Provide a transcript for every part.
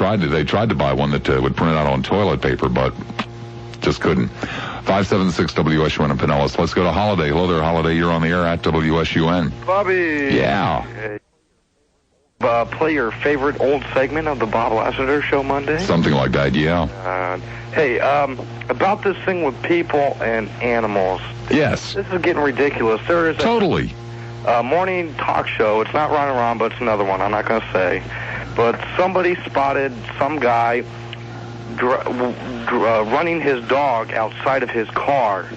tried to buy one that would print it out on toilet paper, but just couldn't. 576 WSUN in Pinellas. Let's go to Holiday. Hello there, Holiday. You're on the air at WSUN. Bobby. Yeah. Play your favorite old segment of the Bob Lassiter Show Monday? Something like that, yeah. Hey, about this thing with people and animals. Yes. This is getting ridiculous. There is Totally. a morning talk show. It's not Ron and Ron, but it's another one. I'm not going to say. But somebody spotted some guy running his dog outside of his car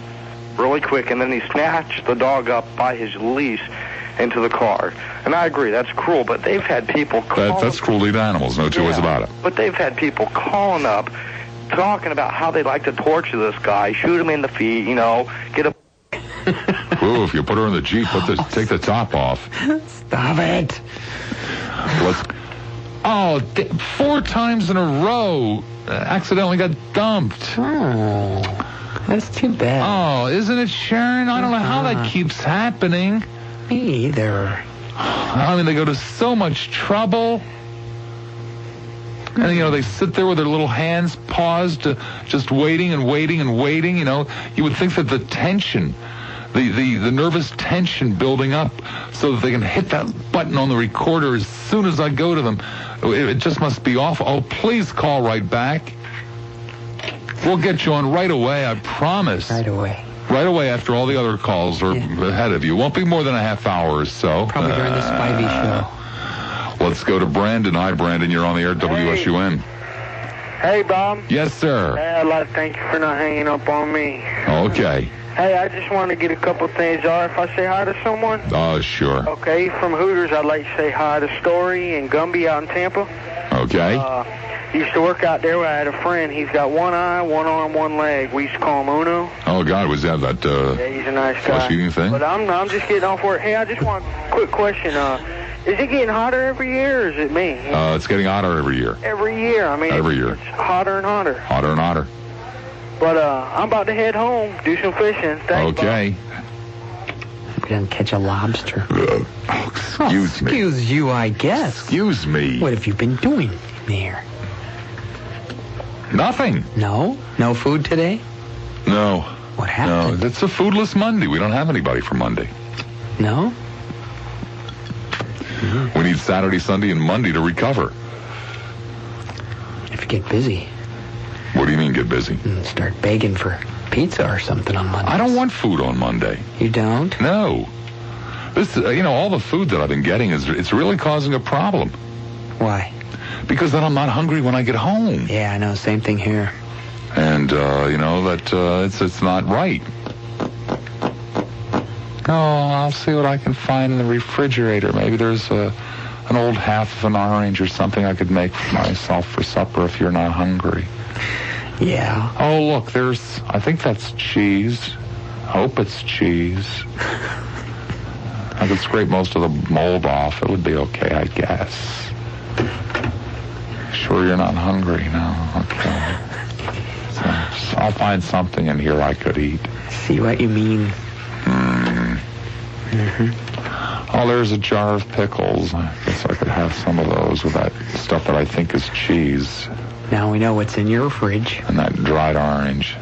really quick, and then he snatched the dog up by his leash into the car. And I agree, that's cruel, but they've had people call That's cruelty to animals, no two ways about it. But they've had people calling up, talking about how they like to torture this guy, shoot him in the feet, get a... Ooh, if you put her in the Jeep, take the top off. Stop it. Oh, 4 times in a row, accidentally got dumped. Oh, that's too bad. Oh, isn't it, Sharon? I don't know how that keeps happening. Me either. I mean, they go to so much trouble. And, they sit there with their little hands paused, just waiting and waiting and waiting. You would think that the tension, the nervous tension building up so that they can hit that button on the recorder as soon as I go to them. It just must be awful. Oh, please call right back. We'll get you on right away, I promise. Right away. Right away after all the other calls are ahead of you. Won't be more than a half hour or so. Probably during the Spivey show. Let's go to Brandon. Hi, Brandon. You're on the air at WSUN. Hey, Bob. Yes, sir. Hey, I'd like to thank you for not hanging up on me. Okay. Hey, I just want to get a couple things. All right, if I say hi to someone? Sure. Okay, from Hooters, I'd like to say hi to Story and Gumby out in Tampa. Okay. Used to work out there where I had a friend. He's got one eye, one arm, one leg. We used to call him Uno. Oh, God, was that yeah, he's a nice guy. flesh-eating thing? But I'm just getting off work. Hey, I just want a quick question. Is it getting hotter every year, or is it me? It's getting hotter every year. Every year. I mean, every year. It's hotter and hotter. Hotter and hotter. But I'm about to head home, do some fishing. Thanks, okay. We're going to catch a lobster. Excuse me. Excuse you, I guess. Excuse me. What have you been doing in there? Nothing. No? No food today? No. What happened? No, it's a foodless Monday. We don't have anybody for Monday. No? We need Saturday, Sunday, and Monday to recover. If you get busy. What do you mean get busy? And start begging for pizza or something on Monday. I don't want food on Monday. You don't? No. This, all the food that I've been getting it's really causing a problem. Why? Because then I'm not hungry when I get home. Yeah, I know. Same thing here. And, it's not right. Oh, I'll see what I can find in the refrigerator. Maybe there's an old half of an orange or something I could make for myself for supper if you're not hungry. Yeah. Oh, look, I think that's cheese. Hope it's cheese. I could scrape most of the mold off. It would be okay, I guess. Sure you're not hungry? No? Okay. So I'll find something in here I could eat. See what you mean. Oh, there's a jar of pickles. I guess I could have some of those with that stuff that I think is cheese. Now we know what's in your fridge. And that dried orange.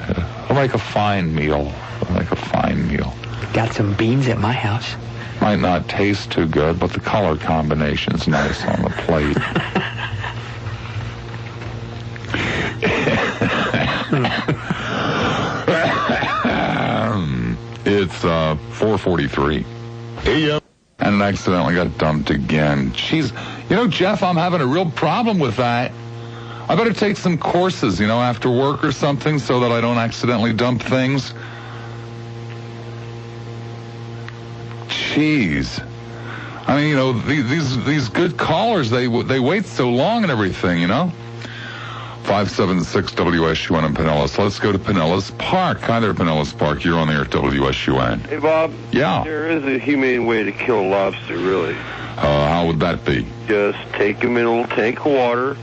I'll make a fine meal. Got some beans at my house. Might not taste too good, but the color combination's nice on the plate. It's 4:43. And it accidentally got dumped again. Jeez. Jeff, I'm having a real problem with that. I better take some courses, after work or something so that I don't accidentally dump things. Jeez. I mean, these good callers, they wait so long and everything, 576 WSUN in Pinellas. Let's go to Pinellas Park. Hi there, Pinellas Park. You're on the air at WSUN. Hey, Bob. Yeah. There is a humane way to kill a lobster, really. How would that be? Just take him in a little tank of water,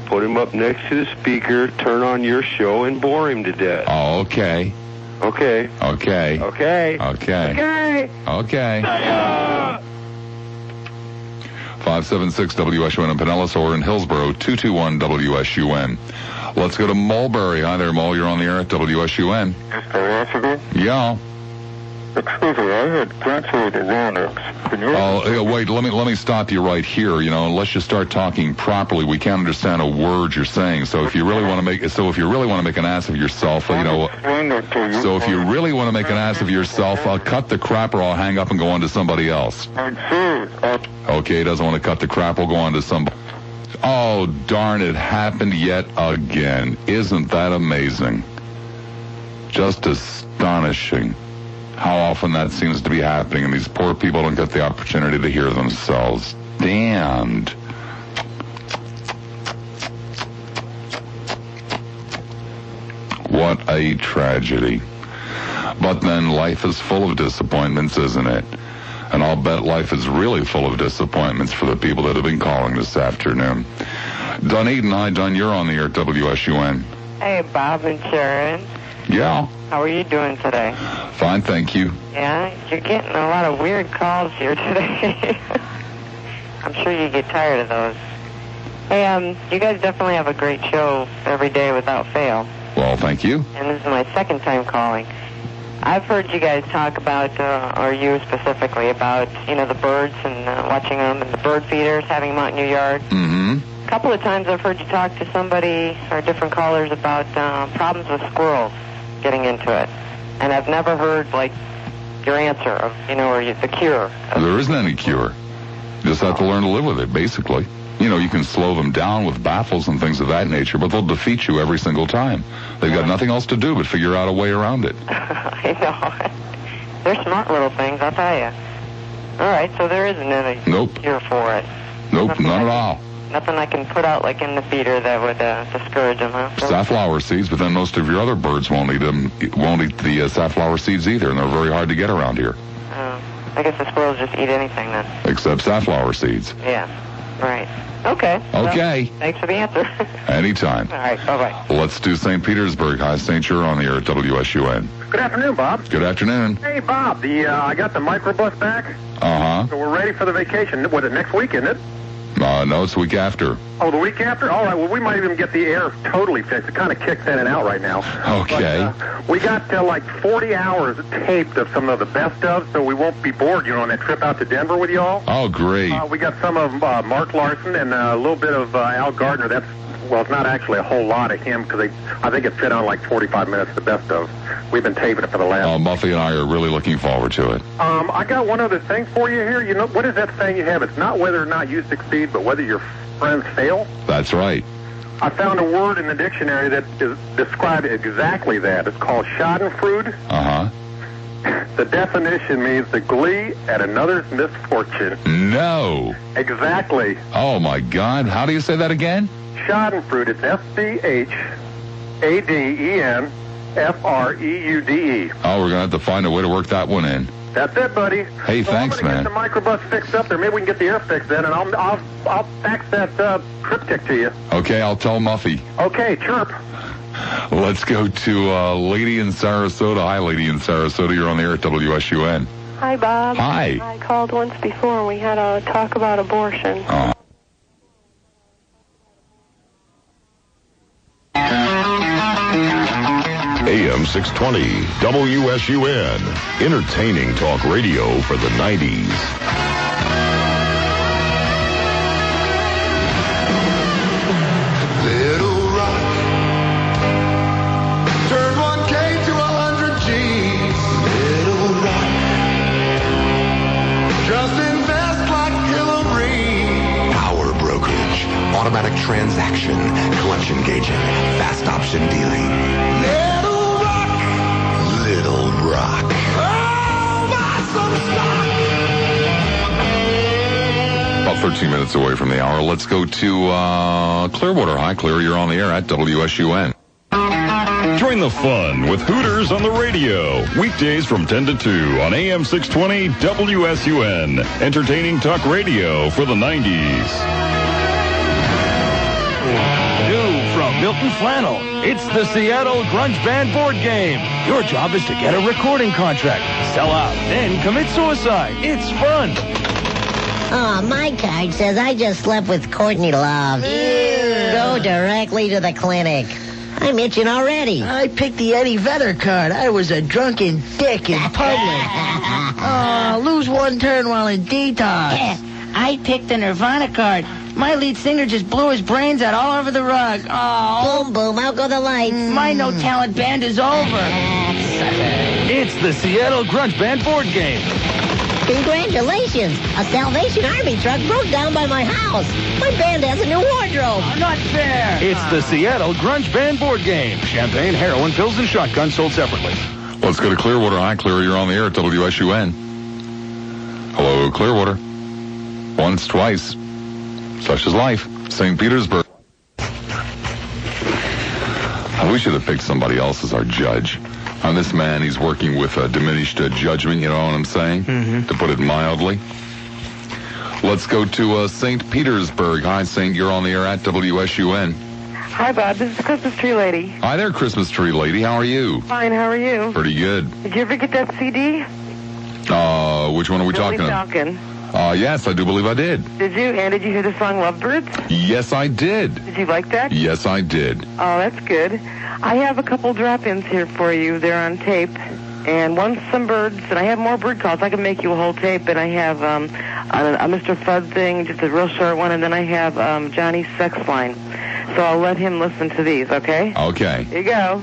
put him up next to the speaker, turn on your show, and bore him to death. Oh, okay. Okay. Okay. Okay. Okay. Okay. Okay. 576-WSUN in Pinellas, or in Hillsborough, 221-WSUN. Let's go to Mulberry. Hi there, Mul. You're on the air at WSUN. Mr. Lassiter? Yeah. Excuse me, I had canceled the Ronex. Can you... Wait, let me stop you right here. You know, unless you start talking properly, we can't understand a word you're saying. So if you really want to make an ass of yourself, you know. So if you really want to make an ass of yourself, I'll cut the crap or I'll hang up and go on to somebody else. I'm serious. Okay, he doesn't want to cut the crap. We'll go on to somebody. Oh, darn, it happened yet again. Isn't that amazing? Just astonishing how often that seems to be happening, and these poor people don't get the opportunity to hear themselves. Damned. What a tragedy. But then life is full of disappointments, isn't it? And I'll bet life is really full of disappointments for the people that have been calling this afternoon. Dunedin, hi, Dun, you're on the air at WSUN. Hey, Bob and Sharon. Yeah. How are you doing today? Fine, thank you. Yeah, you're getting a lot of weird calls here today. I'm sure you get tired of those. Hey, you guys definitely have a great show every day without fail. Well, thank you. And this is my second time calling. I've heard you guys talk about, or you specifically, about, you know, the birds and watching them and the bird feeders, having them out in your yard. Mm-hmm. A couple of times I've heard you talk to somebody or different callers about problems with squirrels getting into it. And I've never heard, like, your answer of, you know, or the cure. There isn't any cure. You just have to learn to live with it, basically. You know, you can slow them down with baffles and things of that nature, but they'll defeat you every single time. They've got nothing else to do but figure out a way around it. I know. They're smart little things, I'll tell you. All right, so there isn't any cure for it. Nope, none at all. Nothing I can put out, like in the feeder, that would discourage them, huh? Safflower seeds, but then most of your other birds won't eat the safflower seeds either, and they're very hard to get around here. I guess the squirrels just eat anything then. Except safflower seeds. Yeah, right. Okay. Okay. Well, thanks for the answer. Anytime. All right, bye-bye. Let's do St. Petersburg. Hi, St. You're on the air at WSUN. Good afternoon, Bob. Good afternoon. Hey, Bob, I got the microbus back. Uh-huh. So we're ready for the vacation. Was it next week, isn't it? No, it's the week after. Oh, the week after? All right, well, we might even get the air totally fixed. It kind of kicks in and out right now. Okay. But, we got like 40 hours taped of some of the best of, so we won't be bored, you know, on that trip out to Denver with y'all. Oh, great. We got some of Mark Larson and a little bit of Al Gardner. Well, it's not actually a whole lot of him because I think it fit on like 45 minutes, the best of. We've been taping it for the last... Muffy and I are really looking forward to it. I got one other thing for you here. You know, what is that saying you have? It's not whether or not you succeed, but whether your friends fail? That's right. I found a word in the dictionary that describes exactly that. It's called schadenfreude. Uh-huh. The definition means the glee at another's misfortune. No. Exactly. Oh, my God. How do you say that again? Schadenfreude. It's SCHADENFREUDE. Oh, we're going to have to find a way to work that one in. That's it, buddy. Hey, thanks, man. I'm going to get the microbus fixed up there. Maybe we can get the air fixed then, and I'll fax that cryptic to you. Okay, I'll tell Muffy. Okay, chirp. Let's go to Lady in Sarasota. Hi, Lady in Sarasota. You're on the air at WSUN. Hi, Bob. Hi. I called once before. We had a talk about abortion. AM 620, WSUN, entertaining talk radio for the 90s. Little rock, turn 1K to 100 G's. Little rock, just invest like Hillary. Power brokerage, automatic transaction, clutch engaging, fast option dealing. Little rock. Oh, buy some stock. About 13 minutes away from the hour. Let's go to Clearwater. Hi, Clear. You're on the air at WSUN. Join the fun with Hooters on the radio. Weekdays from 10 to 2 on AM 620 WSUN. Entertaining talk radio for the 90s. From Milton Flannel, it's the Seattle Grunge Band board game. Your job is to get a recording contract, sell out, then commit suicide. It's fun. Oh, my card says I just slept with Courtney Love. Ew. Go directly to the clinic. I'm itching already. I picked the Eddie Vedder card. I was a drunken dick in public. Oh, lose one turn while in detox. Yeah, I picked the Nirvana card. My lead singer just blew his brains out all over the rug. Oh. Boom, boom, out go the lights. My no-talent band is over. It's the Seattle Grunge Band board game. Congratulations! A Salvation Army truck broke down by my house. My band has a new wardrobe. Oh, not fair. It's the Seattle Grunge Band board game. Champagne, heroin, pills, and shotguns sold separately. Let's go to Clearwater. Hi, Clear. You're on the air at WSUN. Hello, Clearwater. Once, twice. Such is life. St. Petersburg. We should have picked somebody else as our judge. On this man, he's working with a diminished judgment, you know what I'm saying? Mm-hmm. To put it mildly. Let's go to St. Petersburg. Hi, St. You're on the air at WSUN. Hi, Bob. This is the Christmas Tree Lady. Hi there, Christmas Tree Lady. How are you? Fine. How are you? Pretty good. Did you ever get that CD? Which one are we talking about? Falcon. Yes, I do believe I did. Did you? And did you hear the song Lovebirds? Yes, I did. Did you like that? Yes, I did. Oh, that's good. I have a couple drop-ins here for you. They're on tape. And one's some birds, and I have more bird calls. I can make you a whole tape. And I have a Mr. Fudd thing, just a real short one. And then I have Johnny's sex line. So I'll let him listen to these, okay? Okay. Here you go.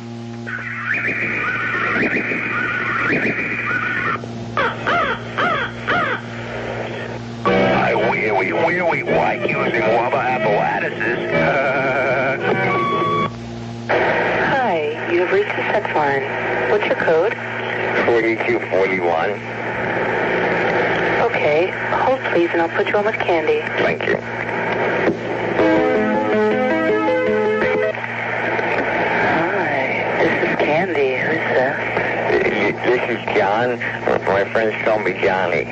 We white using Wubba apparatuses. Hi, you have reached the sex line. What's your code? 4241. Okay, hold please and I'll put you on with Candy. Thank you. Hi, this is Candy. Who's that? This is John. My friends call me Johnny.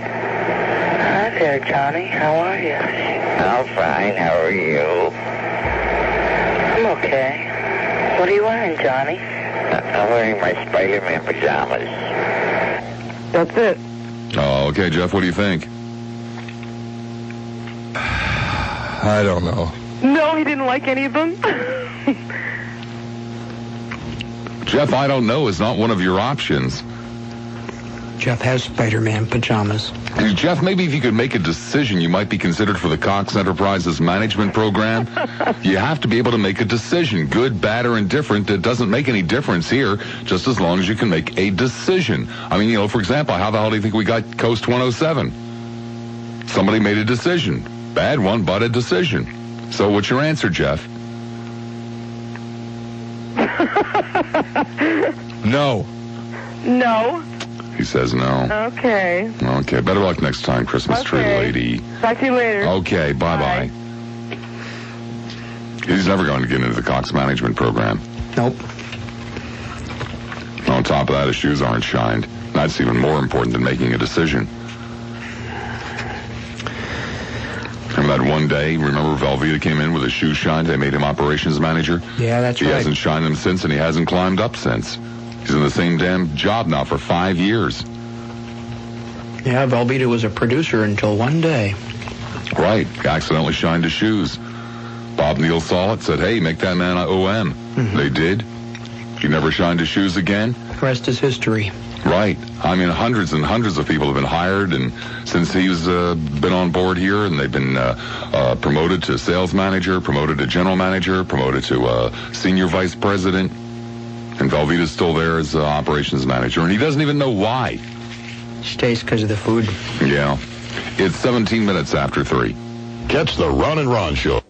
Hi there, Johnny. How are you? I'm fine. How are you? I'm okay. What are you wearing, Johnny? I'm wearing my Spider-Man pajamas. That's it. Oh, okay, Jeff, what do you think? I don't know. No, he didn't like any of them? Jeff, I don't know is not one of your options. Jeff has Spider-Man pajamas. Jeff, maybe if you could make a decision, you might be considered for the Cox Enterprises management program. You have to be able to make a decision, good, bad, or indifferent. It doesn't make any difference here, just as long as you can make a decision. I mean, you know, for example, how the hell do you think we got Coast 107? Somebody made a decision. Bad one, but a decision. So what's your answer, Jeff? No. No. He says no. Okay. Okay, better luck next time, Christmas Tree Lady. Talk to you later. Okay, bye-bye. He's never going to get into the Cox management program. Nope. On top of that, his shoes aren't shined. That's even more important than making a decision. Remember that one day, remember Velveeta came in with his shoes shined? They made him operations manager? Yeah, that's right. He hasn't shined them since, and he hasn't climbed up since. He's in the same damn job now for 5 years. Yeah, Velveeta was a producer until one day. Right. He accidentally shined his shoes. Bob Neal saw it, said, hey, make that man an OM. Mm-hmm. They did. He never shined his shoes again. The rest is history. Right. I mean, hundreds and hundreds of people have been hired, and since he's been on board here, and they've been promoted to sales manager, promoted to general manager, promoted to senior vice president. And Velveeta's still there as operations manager, and he doesn't even know why. Stays because of the food. Yeah. It's 17 minutes after 3. Catch the Ron and Ron Show.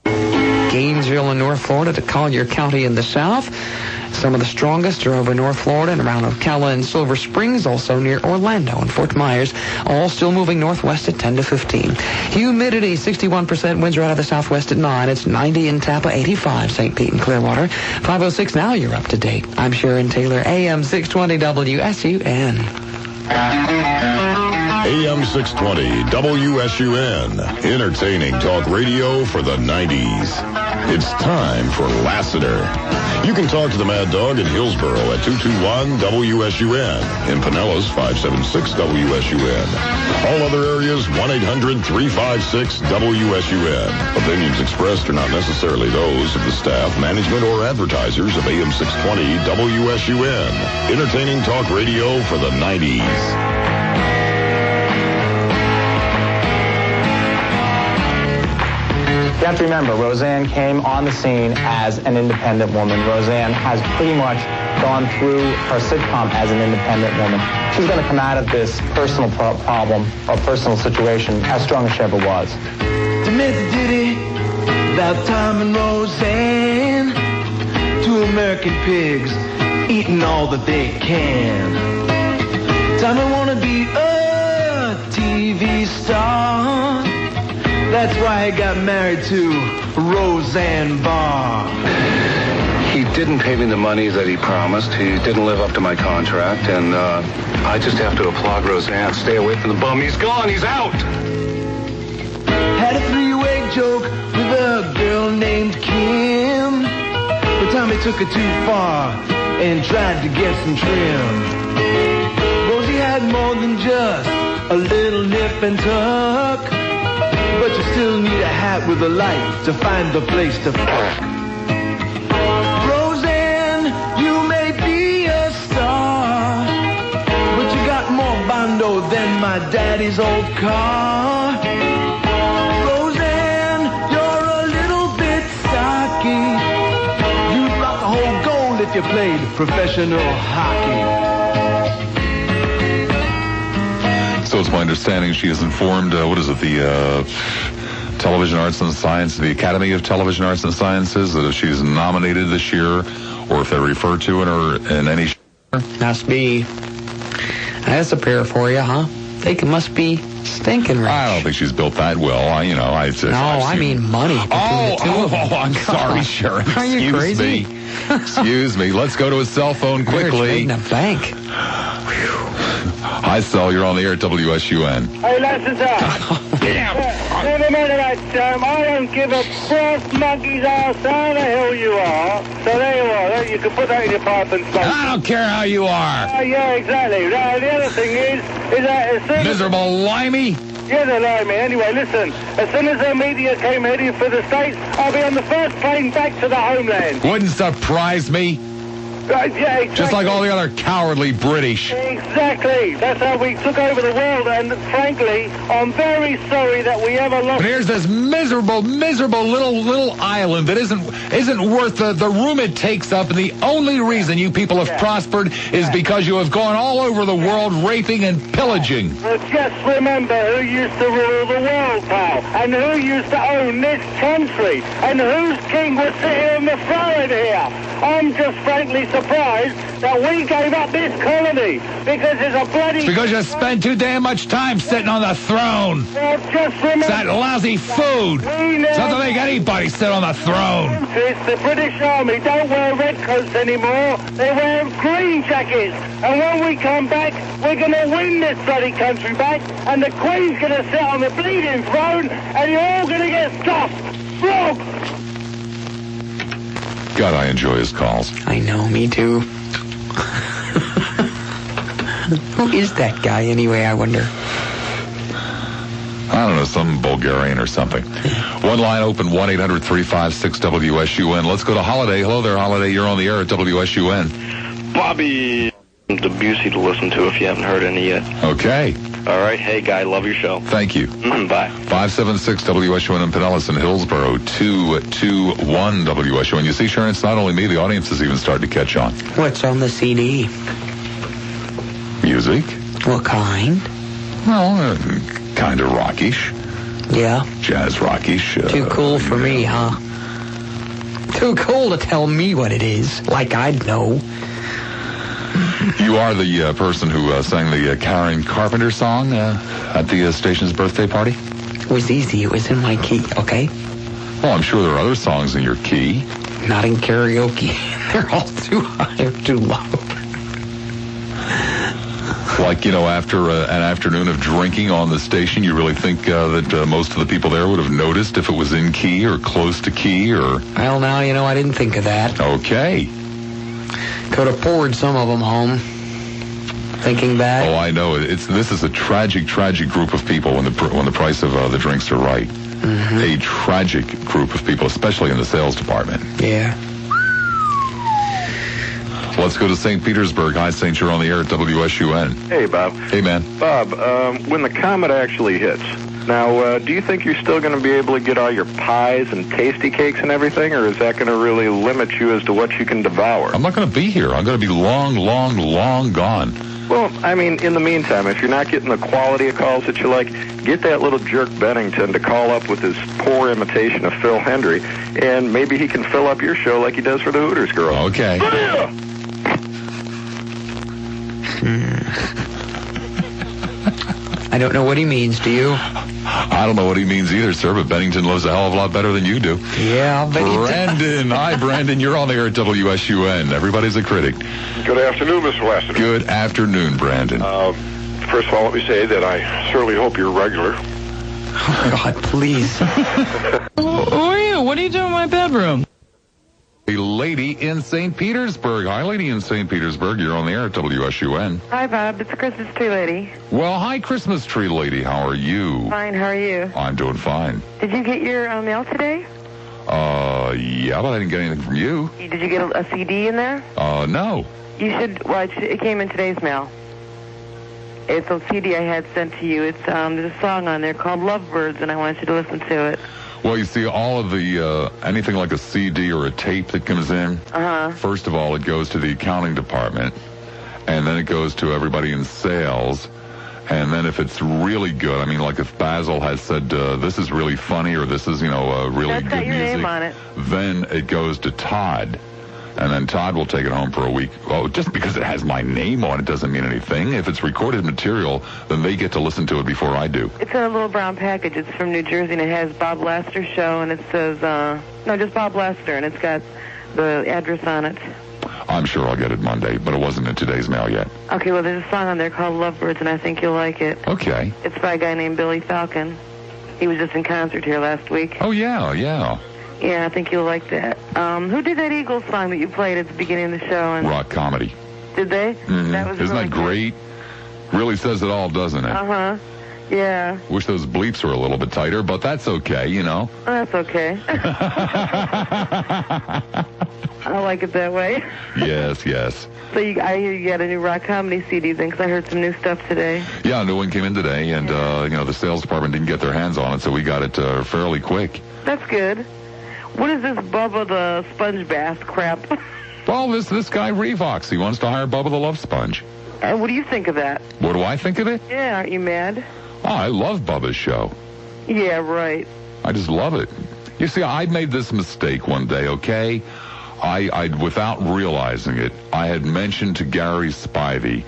Gainesville in North Florida to Collier County in the south. Some of the strongest are over North Florida and around Ocala and Silver Springs, also near Orlando and Fort Myers, all still moving northwest at 10 to 15. Humidity, 61%, winds are out of the southwest at 9. It's 90 in Tampa, 85 St. Pete and Clearwater. 5:06 now, you're up to date. I'm Sharon Taylor, AM 620 WSUN. AM 620 WSUN, entertaining talk radio for the 90s. It's time for Lassiter. You can talk to the Mad Dog in Hillsborough at 221-WSUN. In Pinellas, 576-WSUN. All other areas, 1-800-356-WSUN. Opinions expressed are not necessarily those of the staff, management, or advertisers of AM 620 WSUN. Entertaining talk radio for the 90s. You have to remember, Roseanne came on the scene as an independent woman. Roseanne has pretty much gone through her sitcom as an independent woman. She's going to come out of this personal problem or personal situation as strong as she ever was. Samantha Diddy, about Tom and Roseanne, two American pigs eating all that they can. Tom, I want to be a TV star. That's why I got married to Roseanne Bar. He didn't pay me the money that he promised. He didn't live up to my contract, and I just have to applaud Roseanne. Stay away from the bum. He's gone. He's out. Had a three-way joke with a girl named Kim, but Tommy took it too far and tried to get some trim. Rosie had more than just a little nip and tuck, but you still need a hat with a light to find the place to fuck. Roseanne, you may be a star, but you got more bondo than my daddy's old car. Roseanne, you're a little bit stocky. You'd rock the whole gold if you played professional hockey. So it's my understanding she has informed, the Television Arts and Sciences, the Academy of Television Arts and Sciences, that if she's nominated this year, or if they refer to her in any... Must be. That's a pair for you, huh? They must be stinking rich. I don't think she's built that well. I mean money. I'm sorry, Sharon. Are you crazy? Excuse me. Let's go to a cell phone quickly. In a bank. Hi, Sal. You're on the air at WSUN. Hey, Lassiter. Never mind that, Sam. I don't give a brass monkey's ass how the hell you are. So there you are. You can put that in your pipe and smoke. I don't care how you are. Yeah, exactly. Now, the other thing is that as soon miserable limey. Yeah, they're limey. Anyway, listen. As soon as the media came heading for the States, I'll be on the first plane back to the homeland. Wouldn't surprise me. Yeah, exactly. Just like all the other cowardly British. Exactly. That's how we took over the world, and frankly, I'm very sorry that we ever lost... But here's this miserable little island that isn't worth the room it takes up, and the only reason you people have prospered is because you have gone all over the world raping and pillaging. Well, just remember who used to rule the world, pal, and who used to own this country, and whose king was sitting on the throne here. I'm just frankly surprised that we gave up this colony because it's a bloody... It's because you spend too damn much time sitting on the throne. Well, just remember... It's that lousy food. It's not to make anybody sit on the throne. It's the British Army don't wear red coats anymore. They wear green jackets. And when we come back, we're going to win this bloody country back, and the Queen's going to sit on the bleeding throne, and you're all going to get stuffed. Rob! God, I enjoy his calls. I know, me too. Who is that guy anyway, I wonder? I don't know, some Bulgarian or something. One line open, 1-800-356-WSUN. Let's go to Holiday. Hello there, Holiday. You're on the air at WSUN. Bobby Debussy to listen to if you haven't heard any yet. Okay. All right. Hey, guy, love your show. Thank you. Bye. 576 WSUN in Pinellas and Hillsborough, 221 WSUN. You see, Sharon, it's not only me. The audience is even starting to catch on. What's on the CD? Music. What kind? Well, kind of rockish. Yeah. Jazz rockish. Too cool for me, huh? Too cool to tell me what it is, like I'd know. You are the person who sang the Karen Carpenter song at the station's birthday party? It was easy. It was in my key, okay? Well, I'm sure there are other songs in your key. Not in karaoke. They're all too high or too low. Like, after an afternoon of drinking on the station, you really think that most of the people there would have noticed if it was in key or close to key or... Well, now, I didn't think of that. Okay. Could have poured some of them home. Thinking back. Oh, I know. This is a tragic, tragic group of people when the price of the drinks are right. Mm-hmm. A tragic group of people, especially in the sales department. Yeah. Let's go to St. Petersburg. Hi, St. You're on the air at WSUN. Hey, Bob. Hey, man. Bob, when the Comet actually hits, now, do you think you're still going to be able to get all your pies and tasty cakes and everything, or is that going to really limit you as to what you can devour? I'm not going to be here. I'm going to be long, long, long gone. Well, I mean, in the meantime, if you're not getting the quality of calls that you like, get that little jerk Bennington to call up with his poor imitation of Phil Hendry, and maybe he can fill up your show like he does for the Hooters girl. Okay. I don't know what he means, do you? I don't know what he means either, sir, but Bennington lives a hell of a lot better than you do. Yeah, I'll bet he does. Brandon. Hi, Brandon. You're on the air at WSUN. Everybody's a critic. Good afternoon, Mr. Lassiter. Good afternoon, Brandon. First of all, let me say that I certainly hope you're regular. Oh, God, please. Who are you? What are you doing in my bedroom? A lady in St. Petersburg. Hi, lady in St. Petersburg. You're on the air at WSUN. Hi, Bob. It's Christmas tree lady. Well, hi, Christmas tree lady. How are you? Fine. How are you? I'm doing fine. Did you get your mail today? Yeah, but I didn't get anything from you. Did you get a CD in there? No. You should. Well, it came in today's mail. It's a CD I had sent to you. It's there's a song on there called Lovebirds, and I want you to listen to it. Well, you see, all of the, anything like a CD or a tape that comes in, first of all, it goes to the accounting department, and then it goes to everybody in sales, and then if it's really good, I mean, like if Basil has said, this is really funny, or this is, really That's good got your music, name on it. then it goes to Todd. And then Todd will take it home for a week. Oh, just because it has my name on it doesn't mean anything. If it's recorded material, then they get to listen to it before I do. It's in a little brown package. It's from New Jersey, and it has Bob Lassiter Show, and it says, no, just Bob Lassiter, and it's got the address on it. I'm sure I'll get it Monday, but it wasn't in today's mail yet. Okay, well, there's a song on there called Lovebirds, and I think you'll like it. Okay. It's by a guy named Billy Falcon. He was just in concert here last week. Oh, yeah, yeah. Yeah, I think you'll like that. Who did that Eagles song that you played at the beginning of the show? And Rock Comedy. Did they? Mm-hmm. That was Isn't really that great? Really says it all, doesn't it? Uh-huh. Yeah. Wish those bleeps were a little bit tighter, but that's okay, Oh, that's okay. I like it that way. Yes, yes. So I hear you got a new rock comedy CD then, because I heard some new stuff today. Yeah, a new one came in today, and, the sales department didn't get their hands on it, so we got it fairly quick. That's good. What is this Bubba the Sponge Bath crap? Well, this guy Revox, he wants to hire Bubba the Love Sponge. And what do you think of that? What do I think of it? Yeah, aren't you mad? Oh, I love Bubba's show. Yeah, right. I just love it. You see, I made this mistake one day, okay? I without realizing it, I had mentioned to Gary Spivey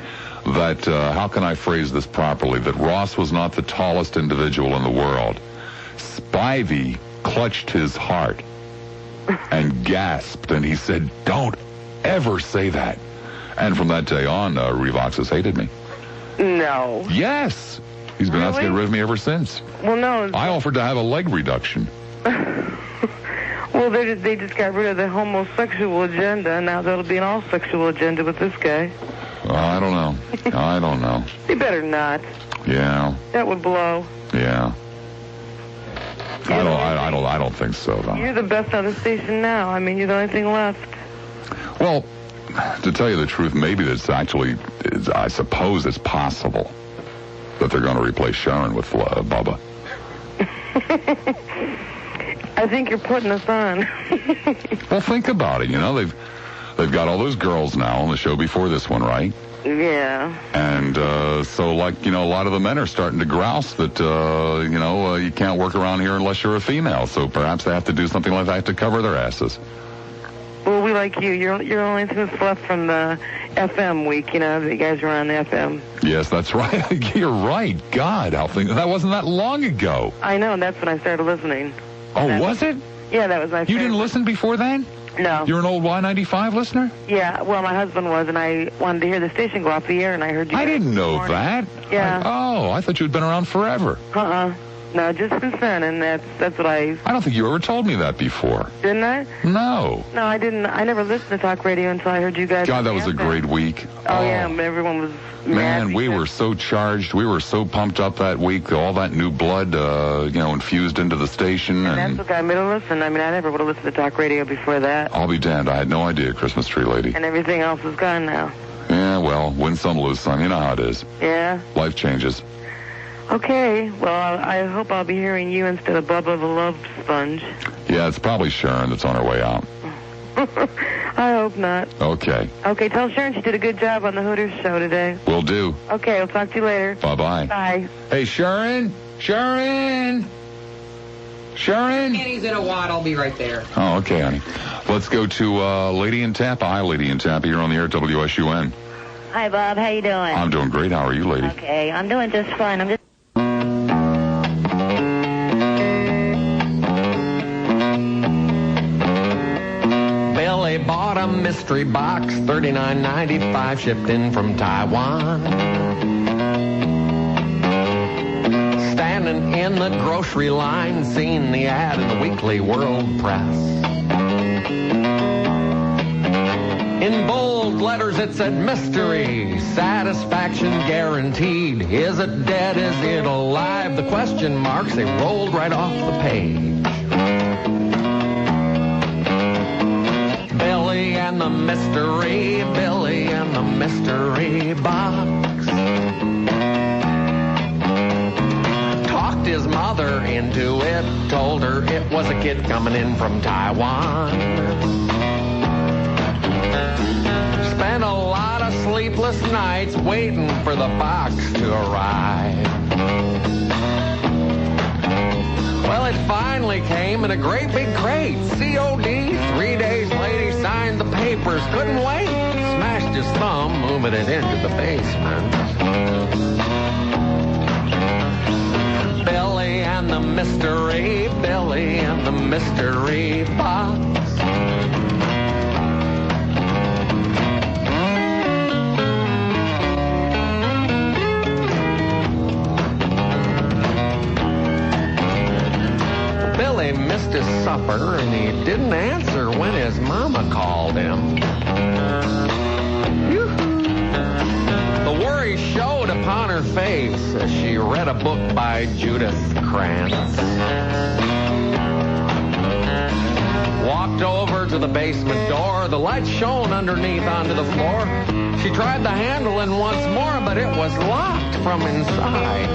that, how can I phrase this properly, that Ross was not the tallest individual in the world. Spivey clutched his heart and gasped, and he said, "Don't ever say that." And from that day on, Revox has hated me. No. Yes. He's been out to get rid of me ever since. Well, no. I offered to have a leg reduction. Well, they just got rid of the homosexual agenda. Now there'll be an all-sexual agenda with this guy. I don't know. I don't know. They better not. Yeah. That would blow. Yeah. I don't think so, though. You're the best on the station now. I mean, you're the only thing left. Well, to tell you the truth, maybe that's actually, I suppose it's possible that they're going to replace Sharon with Bubba. I think you're putting us on. Well, think about it. They've got all those girls now on the show before this one, right? Yeah. And so, a lot of the men are starting to grouse that, you can't work around here unless you're a female. So perhaps they have to do something like that to cover their asses. Well, we like you. You're only thing that's left from the FM week. The guys were on the FM. Yes, that's right. You're right. God, that wasn't that long ago. I know. That's when I started listening. Oh, was it? Yeah, that was my You favorite. didn't listen before then? No. You're an old Y95 listener? Yeah, well, my husband was, and I wanted to hear the station go off the air, and I heard you. I didn't know morning. that. Yeah. I thought you'd been around forever. No, just since then, and that's what I don't think you ever told me that before. Didn't I? No. No, I didn't. I never listened to talk radio until I heard you guys. God, that was a great week. Oh, yeah, everyone was mad. Man, we were so charged. We were so pumped up that week. All that new blood, infused into the station. And that's what got me to listen. I mean, I never would have listened to talk radio before that. I'll be damned. I had no idea, Christmas tree lady. And everything else is gone now. Yeah, well, win some, lose some. You know how it is. Yeah. Life changes. Okay, well, I hope I'll be hearing you instead of Bubba the Love Sponge. Yeah, it's probably Sharon that's on her way out. I hope not. Okay. Okay, tell Sharon she did a good job on the Hooters show today. Will do. Okay, I'll talk to you later. Bye-bye. Bye. Hey, Sharon? Sharon? Kenny's in a wad. I'll be right there. Oh, okay, honey. Let's go to Lady in Tampa. Hi, Lady in Tampa. You're on the air at WSUN. Hi, Bob. How you doing? I'm doing great. How are you, lady? Okay, I'm doing just fine. I'm just... Billy bought a mystery box, $39.95, shipped in from Taiwan. Standing in the grocery line, seen the ad in the Weekly World Press. In bold letters it said mystery, satisfaction guaranteed. Is it dead, is it alive? The question marks, they rolled right off the page. Billy and the mystery, Billy and the mystery box. Talked his mother into it, told her it was a kid coming in from Taiwan. Spent a lot of sleepless nights waiting for the box to arrive. Well, it finally came in a great big crate. COD, 3 days later, he signed the papers. Couldn't wait. Smashed his thumb, moving it into the basement. Billy and the mystery, Billy and the mystery box. Billy missed his supper and he didn't answer when his mama called him. The worry showed upon her face as she read a book by Judith Krantz. Walked over to the basement door. The light shone underneath onto the floor. She tried the handle and once more, but it was locked from inside.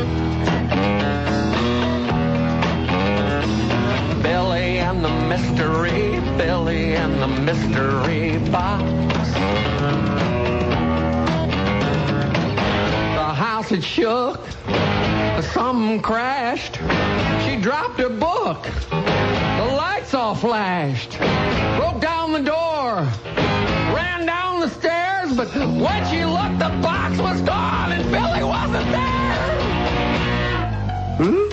Billy and the mystery, Billy and the mystery box. The house had shook, something crashed. She dropped her book. The lights all flashed. Broke down the door. Ran down the stairs, but when she looked, the box was gone and Billy wasn't there. Ooh.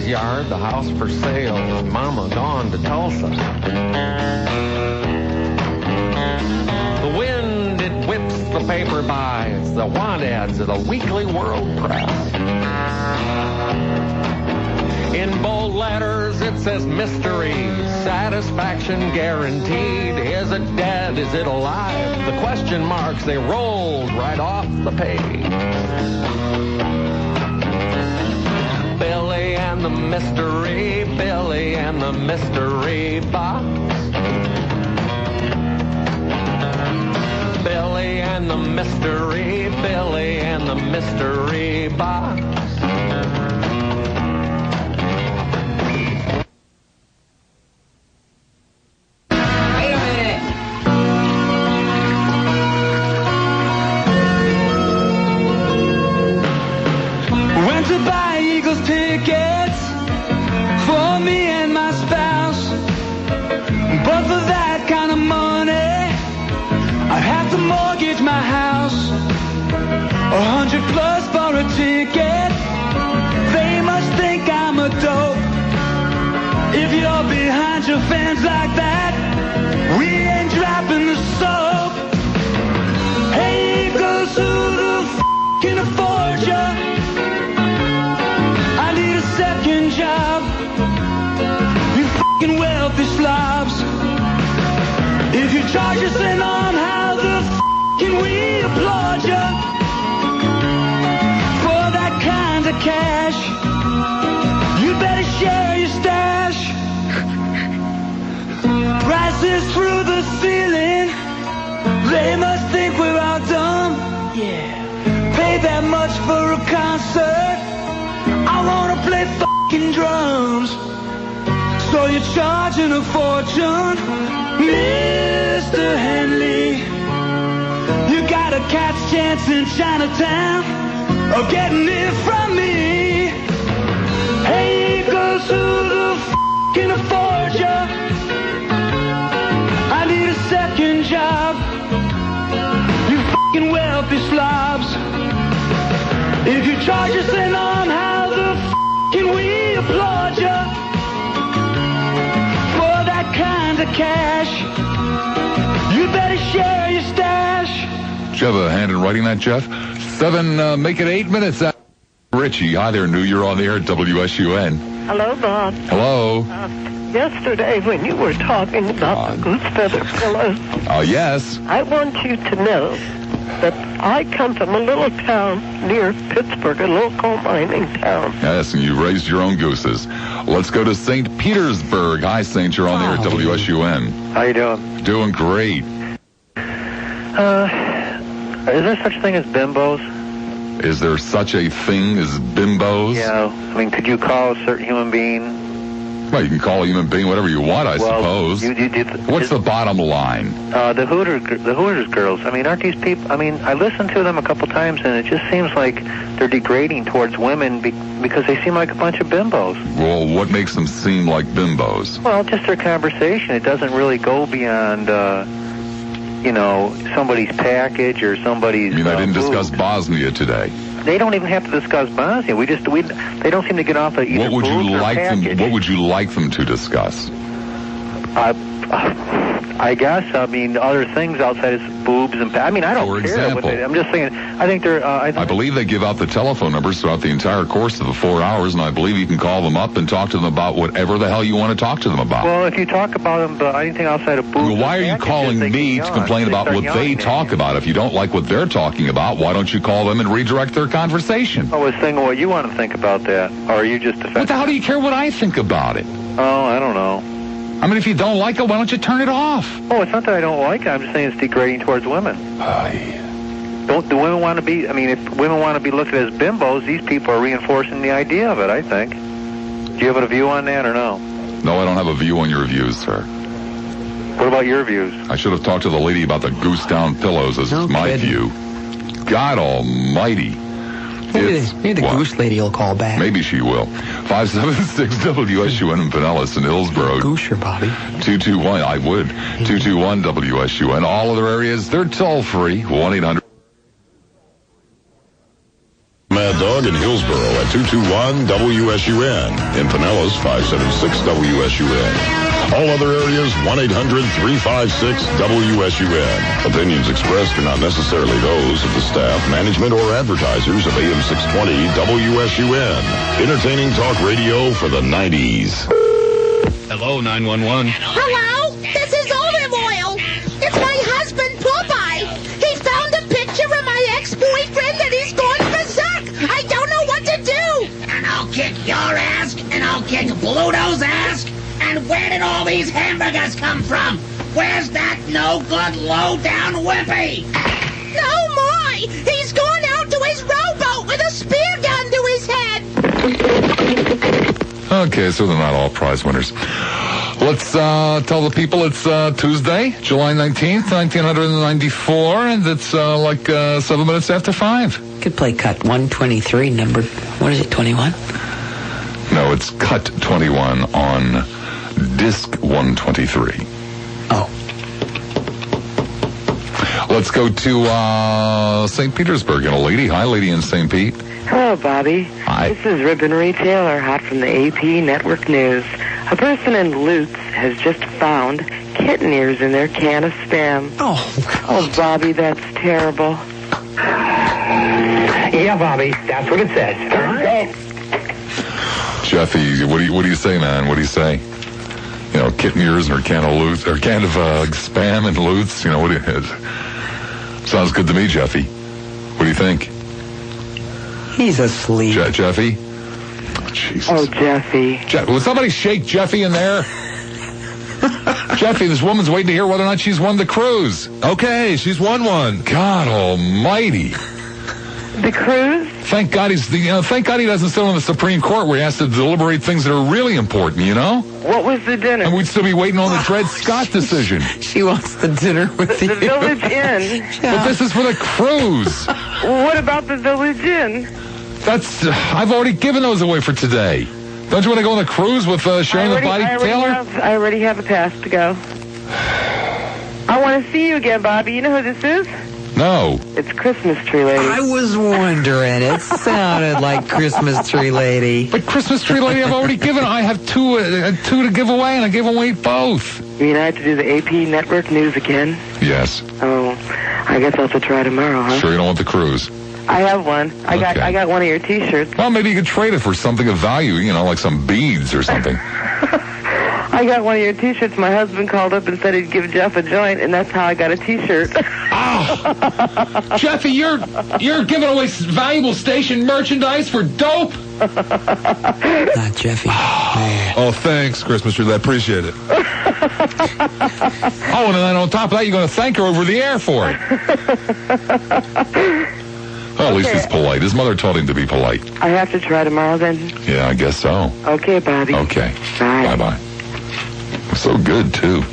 Yard, the house for sale. Mama gone to Tulsa. The wind, it whips the paper by. It's the want ads of the Weekly World Press. In bold letters, it says mystery, satisfaction guaranteed. Is it dead? Is it alive? The question marks, they rolled right off the page. Billy and the mystery, Billy and the mystery box. Billy and the mystery box. Went to buy Eagles tickets for me and my spouse, but for that kind of money I'd have to mortgage my house. 100 plus for a ticket. They must think I'm a dope. If you're behind your fans like that, we ain't dropping the soap. Hey, Eagles, who the f*** can afford ya? I need a second job. You f***ing wealthy slobs. If you charge us in on how the f*** can we applaud ya? For that kind of cash, you better share your stash. Prices through the ceiling, they must think we're all dumb. Yeah, pay that much for a concert, I wanna play f***ing drums. So you're charging a fortune, Mr. Henley. You got a cat's chance in Chinatown of getting it from me. Hey, Eagles, who the f*** can afford ya? I need a second job. You f***ing wealthy slobs. If you charge us in on how the f*** can we applaud ya? For that kind of cash, you better share your stash. Did you have a hand in writing that, Jeff? 7, make it 8 minutes. Richie, hi there, New. You're on the air at WSUN. Hello, Bob. Hello. Yesterday, when you were talking about the goose feather pillows, Yes. I want you to know that I come from a little town near Pittsburgh, a little coal mining town. Yes, and you raised your own gooses. Let's go to St. Petersburg. Hi, Saint. You're on the air at WSUN. How you doing? Doing great. Is there such a thing as bimbos? Is there such a thing as bimbos? Yeah. I mean, could you call a certain human being? Well, you can call a human being whatever you want, I suppose. What's the bottom line? The Hooters girls. I mean, aren't these people? I mean, I listened to them a couple times, and it just seems like they're degrading towards women because they seem like a bunch of bimbos. Well, what makes them seem like bimbos? Well, just their conversation. It doesn't really go beyond, somebody's package or somebody's. I mean, I didn't discuss Bosnia today. They don't even have to discuss Bosnia. They don't seem to get off of either What would you like package. them? What would you like them to discuss? I guess. I mean, other things outside of boobs and. I mean, I don't care. example. I'm just saying. I think they're. I believe they give out the telephone numbers throughout the entire course of the 4 hours, and I believe you can call them up and talk to them about whatever the hell you want to talk to them about. Well, if you talk about them, anything outside of boobs. Well, why are you calling me to complain about what they talk about? If you don't like what they're talking about, why don't you call them and redirect their conversation? I was thinking what you want to think about that, or are you just defending? What the hell do you care what I think about it? Oh, I don't know. I mean, if you don't like it, why don't you turn it off? Oh, it's not that I don't like it. I'm just saying it's degrading towards women. Don't the women want to be? I mean, if women want to be looked at as bimbos, these people are reinforcing the idea of it. I think. Do you have a view on that or no? No, I don't have a view on your views, sir. What about your views? I should have talked to the lady about the goose down pillows as my view. God almighty. Maybe the goose lady will call back. Maybe she will. 576 WSUN in Pinellas and Hillsborough. Goose your Bobby. 221, I would. 221 WSUN. All other areas, they're toll-free. 1-800. Mad Dog in Hillsborough at 221 WSUN. In Pinellas, 576 WSUN. All other areas, 1-800-356-WSUN. Opinions expressed are not necessarily those of the staff, management, or advertisers of AM 620 WSUN. Entertaining talk radio for the 90s. Hello, 911. Hello? This is olive oil. It's my husband, Popeye. He found a picture of my ex-boyfriend and he's gone berserk. I don't know what to do. And I'll kick your ass, and I'll kick Bluto's ass. And where did all these hamburgers come from? Where's that no-good, low-down whippy? Oh, my! He's gone out to his rowboat with a spear gun to his head! Okay, so they're not all prize winners. Let's tell the people it's Tuesday, July 19th, 1994, and it's 7 minutes after 5. Could play cut 123, number, what is it, 21? No, it's cut 21 on disc 123. Oh. Let's go to St. Petersburg and a lady. Hi, lady in St. Pete. Hello, Bobby. Hi. This is Ribbon Retailer, hot from the AP Network News. A person in Lutz has just found kitten ears in their can of Spam. Oh, Bobby, that's terrible. Yeah, Bobby, that's what it says. Jeffy, what do you say, man? What do you say? You know, kitten ears or can of Lutz, or can of Spam and Lutz. You know, what do you? Sounds good to me, Jeffy. What do you think? He's asleep. Jeffy? Jesus. Oh, Jeffy. Will somebody shake Jeffy in there? Jeffy, this woman's waiting to hear whether or not she's won the cruise. Okay, she's won one. God almighty. The cruise? Thank God thank God he doesn't sit on the Supreme Court where he has to deliberate things that are really important, you know? What was the dinner? And we'd still be waiting on the Dred Scott decision. She wants the dinner with the Village Inn. But this is for the cruise. What about the Village Inn? I've already given those away for today. Don't you want to go on the cruise with Sharon the Body Taylor? I already have a pass to go. I want to see you again, Bobby. You know who this is? No. It's Christmas Tree Lady. I was wondering. It sounded like Christmas Tree Lady. But Christmas Tree Lady, I've already given. I have two to give away, and I gave away both. You mean I have to do the AP Network News again? Yes. Oh, I guess I'll have to try tomorrow, huh? Sure you don't want the cruise? I have one. I got one of your T-shirts. Well, maybe you could trade it for something of value, you know, like some beads or something. I got one of your T-shirts. My husband called up and said he'd give Jeff a joint, and that's how I got a T-shirt. Oh! Jeffy, you're giving away valuable station merchandise for dope? Not Jeffy. Oh, thanks, Christmas Tree. I appreciate it. Oh, and then on top of that, you're going to thank her over the air for it. Well, at least he's polite. His mother told him to be polite. I have to try tomorrow, then? Yeah, I guess so. Okay, Bobby. Okay. Bye. Bye-bye. So good, too.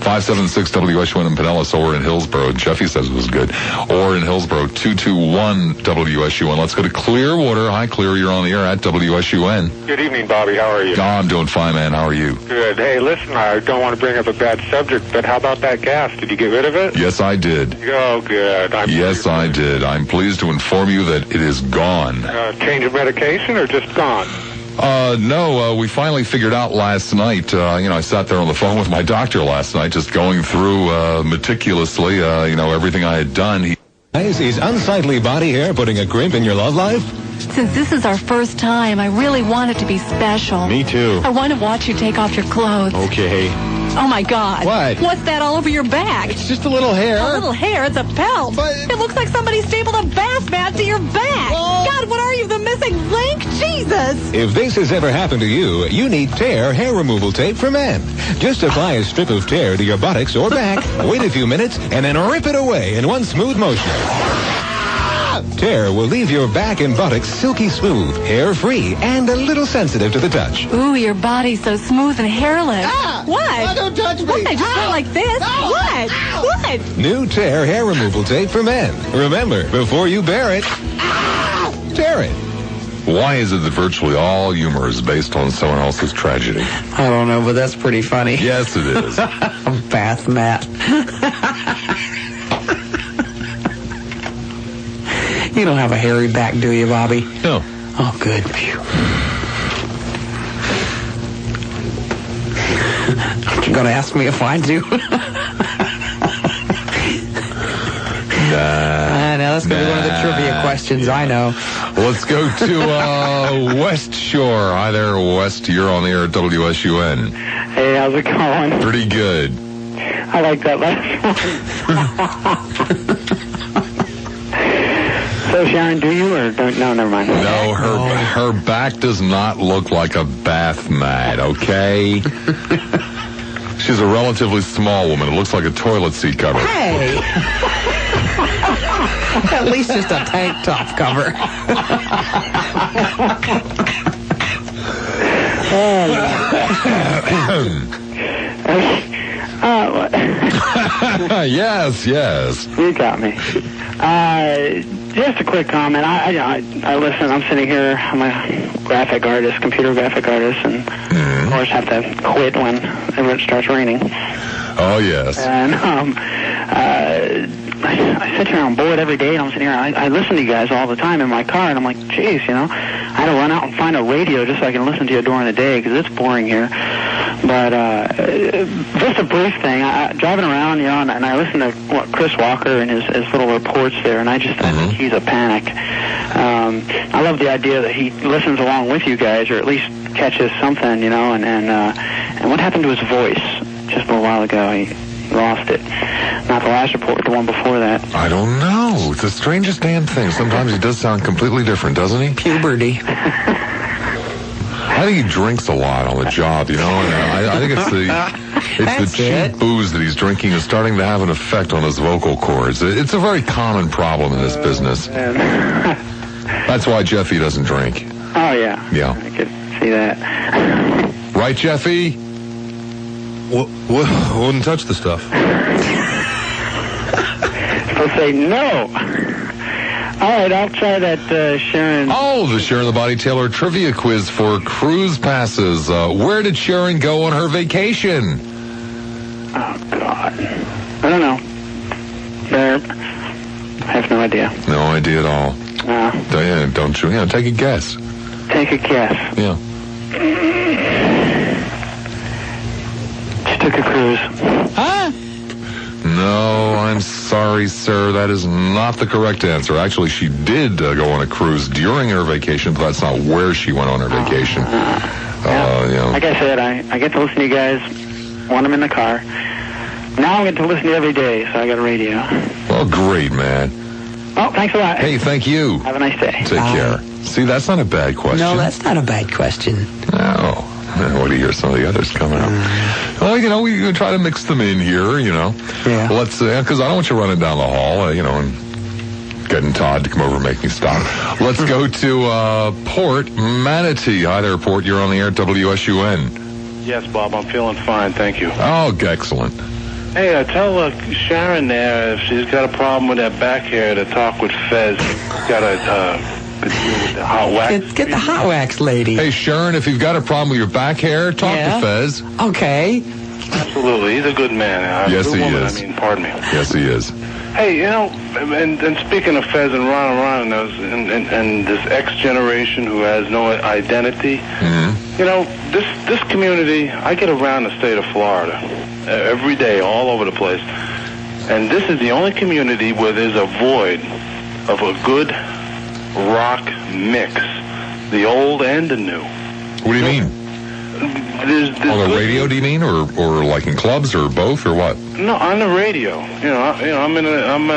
576 WSUN in Pinellas or in Hillsborough. Jeffy says it was good. Or in Hillsborough, 221 WSUN. Let's go to Clearwater. Hi, Clear. You're on the air at WSUN. Good evening, Bobby. How are you? Oh, I'm doing fine, man. How are you? Good. Hey, listen, I don't want to bring up a bad subject, but how about that gas? Did you get rid of it? Yes, I did. Oh, good. Yes, I did. I'm pleased to inform you that it is gone. Change of medication or just gone? No, we finally figured out last night. I sat there on the phone with my doctor last night, just going through meticulously, everything I had done. Is unsightly body hair putting a crimp in your love life? Since this is our first time, I really want it to be special. Me too. I want to watch you take off your clothes. Okay. Oh, my God. What? What's that all over your back? It's just a little hair. A little hair? It's a pelt. But it looks like somebody stapled a bath mat to your back. Oh. God, what are you, the missing link? Jesus. If this has ever happened to you, you need Tear hair removal tape for men. Just apply a strip of Tear to your buttocks or back, wait a few minutes, and then rip it away in one smooth motion. Tear will leave your back and buttocks silky smooth, hair-free, and a little sensitive to the touch. Ooh, your body's so smooth and hairless. Ah! What? Oh, don't touch me. What? I just went like this. Ow! What? Ow! What? New Tear hair removal tape for men. Remember, before you bear it, tear it. Why is it that virtually all humor is based on someone else's tragedy? I don't know, but that's pretty funny. Yes, it is. A bath mat. You don't have a hairy back, do you, Bobby? No. Oh, good. Phew. You're going to ask me if I do? Now that's going to be one of the trivia questions, I know. Let's go to West Shore. Hi there, West. You're on the air at WSUN. Hey, how's it going? Pretty good. I like that last one. So, Sharon, do you or don't? No, never mind. No, her back does not look like a bath mat, okay? She's a relatively small woman. It looks like a toilet seat cover. Hey! At least just a tank top cover. Yes. You got me. Just a quick comment. I listen. I'm sitting here. I'm a graphic artist, computer graphic artist, and of course have to quit when it starts raining. Oh, yes. And I sit here, I'm bored every day, and I'm sitting here, I listen to you guys all the time in my car, and I'm like, geez, I had to run out and find a radio just so I can listen to you during the day, because it's boring here. But just a brief thing, driving around, and I listen to Chris Walker and his little reports there, and I think he's a panic. I love the idea that he listens along with you guys, or at least catches something, and what happened to his voice just a little while ago? He lost it. Not the last report, the one before that. I don't know. It's the strangest damn thing. Sometimes he does sound completely different, doesn't he? Puberty. I think he drinks a lot on the job, And I think it's the cheap booze that he's drinking is starting to have an effect on his vocal cords. It's a very common problem in this business. That's why Jeffy doesn't drink. Oh, yeah. Yeah. I could see that. Right, Jeffy? Wouldn't touch the stuff. I'll say no. All right, I'll try that Sharon. Oh, the Sharon the Body Taylor trivia quiz for cruise passes. Where did Sharon go on her vacation? Oh, God. I don't know. There. I have no idea. No idea at all. Don't you? Take a guess. Take a guess. Yeah. She took a cruise. Huh? No, I'm sorry, sir. That is not the correct answer. Actually, she did go on a cruise during her vacation, but that's not where she went on her vacation. Like I said, I get to listen to you guys when I'm in the car. Now I get to listen to you every day, so I got a radio. Well, great, man. Oh, thanks a lot. Hey, thank you. Have a nice day. Take care. See, that's not a bad question. No, that's not a bad question. No. What do you hear some of the others coming up? Well, we try to mix them in here, Yeah. Let's, because I don't want you running down the hall, and getting Todd to come over and make me stop. Let's go to Port Manatee. Hi there, Port. You're on the air at WSUN. Yes, Bob, I'm feeling fine, thank you. Oh, excellent. Hey, tell Sharon there if she's got a problem with that back hair to talk with Fez. Got a hot wax. Get the hot wax lady. Hey, Sharon, if you've got a problem with your back hair, talk to Fez. Okay. Absolutely, he's a good man. Yes, good he woman, is. Pardon me. Yes, he is. Hey, and speaking of Fez and Ron and this X generation who has no identity, this community, I get around the state of Florida every day, all over the place, and this is the only community where there's a void of a good rock mix, the old and the new. What do you mean? There's on the radio, do you mean, or like in clubs, or both, or what? No, on the radio. I'm in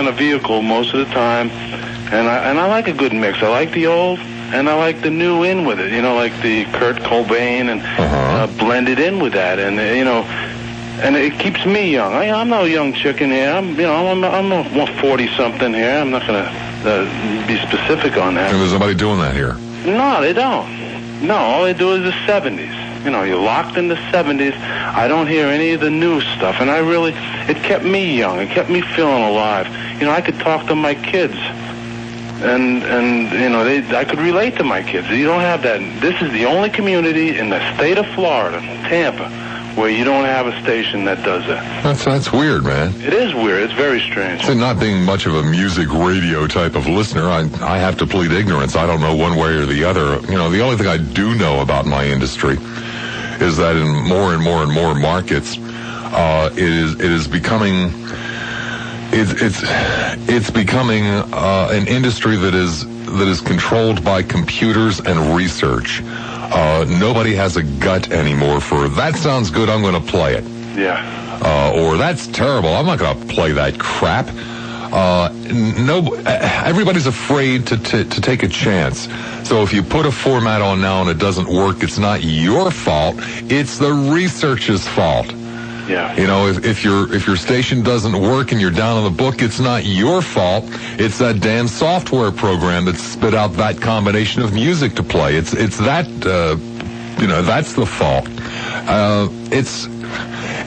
a vehicle most of the time, and I like a good mix. I like the old, and I like the new in with it. Like the Kurt Cobain, and blended in with that, and and it keeps me young. I'm no young chicken here. I'm 40-something here. I'm not gonna be specific on that. And there's nobody doing that here. No, they don't. No, all they do is the 70s. You're locked in the 70s. I don't hear any of the new stuff, and it kept me young. It kept me feeling alive. I could talk to my kids, and I could relate to my kids. You don't have that. This is the only community in the state of Florida, Tampa, where you don't have a station that does that. That's weird, man. It is weird. It's very strange. So not being much of a music radio type of listener, I have to plead ignorance. I don't know one way or the other. The only thing I do know about my industry is that in more and more and more markets, it is becoming it's becoming an industry that is controlled by computers and research. Nobody has a gut anymore for that sounds good, I'm going to play it. Yeah. Or that's terrible, I'm not going to play that crap. Everybody's afraid to take a chance. So if you put a format on now and it doesn't work, it's not your fault. It's the researcher's fault. Yeah. You know, if your station doesn't work and you're down on the book, it's not your fault. It's that damn software program that spit out that combination of music to play. It's that, that's the fault.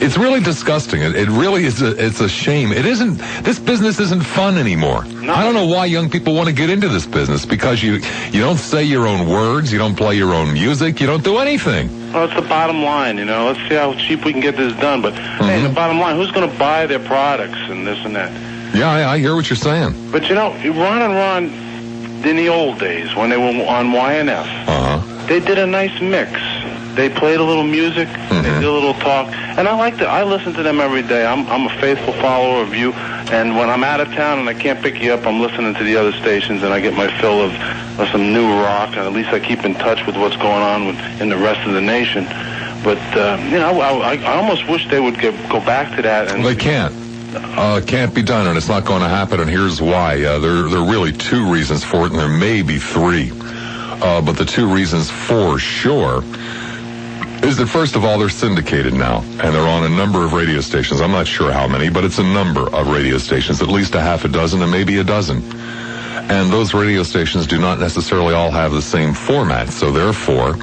It's really disgusting. It really is. It's a shame. This business isn't fun anymore. No. I don't know why young people want to get into this business, because you don't say your own words, you don't play your own music, you don't do anything. Well, it's the bottom line, Let's see how cheap we can get this done. But hey, the bottom line, who's going to buy their products and this and that? Yeah, I hear what you're saying. But Ron and Ron, in the old days when they were on YNF, they did a nice mix. They played a little music, they did a little talk, and I like that. I listen to them every day. I'm a faithful follower of you, and when I'm out of town and I can't pick you up, I'm listening to the other stations, and I get my fill of some new rock, and at least I keep in touch with what's going on in the rest of the nation. But I almost wish they would go back to that. And they can't. Can't be done, and it's not going to happen, and here's why. There are really two reasons for it, and there may be three. But the two reasons for sure is that, first of all, they're syndicated now, and they're on a number of radio stations. I'm not sure how many, but it's a number of radio stations, at least a half a dozen and maybe a dozen. And those radio stations do not necessarily all have the same format, so therefore,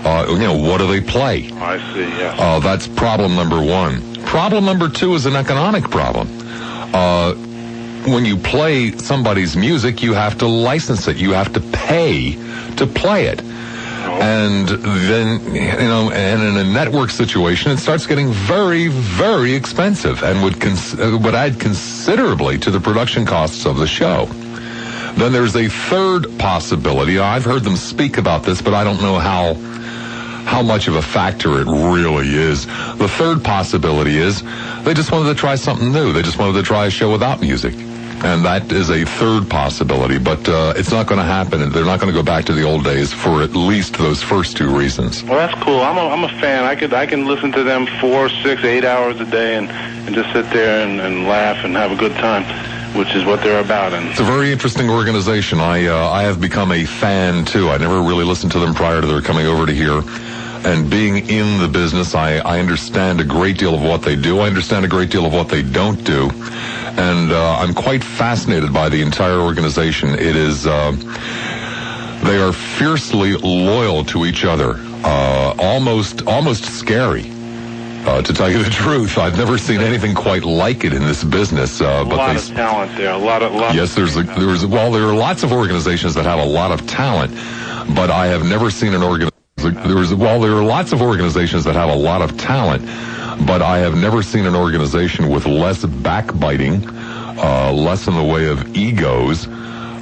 what do they play? I see, yeah. That's problem number one. Problem number two is an economic problem. When you play somebody's music, you have to license it. You have to pay to play it. And then, and in a network situation, it starts getting very, very expensive and would add considerably to the production costs of the show. Then there's a third possibility. I've heard them speak about this, but I don't know how much of a factor it really is. The third possibility is they just wanted to try something new. They just wanted to try a show without music. And that is a third possibility, but it's not going to happen. They're not going to go back to the old days for at least those first two reasons. Well, that's cool. I'm a fan. I can listen to them 4, 6, 8 hours a day and just sit there and laugh and have a good time, which is what they're about. And it's a very interesting organization. I have become a fan too. I never really listened to them prior to their coming over to here. And being in the business, I understand a great deal of what they do. I understand a great deal of what they don't do. And I'm quite fascinated by the entire organization. It is, they are fiercely loyal to each other, almost scary. To tell you the truth, I've never seen anything quite like it in this business. But a lot of talent there. A lot of yes, there are lots of organizations that have a lot of talent, but I have never seen an organization. There are lots of organizations that have a lot of talent, but I have never seen an organization with less backbiting, less in the way of egos,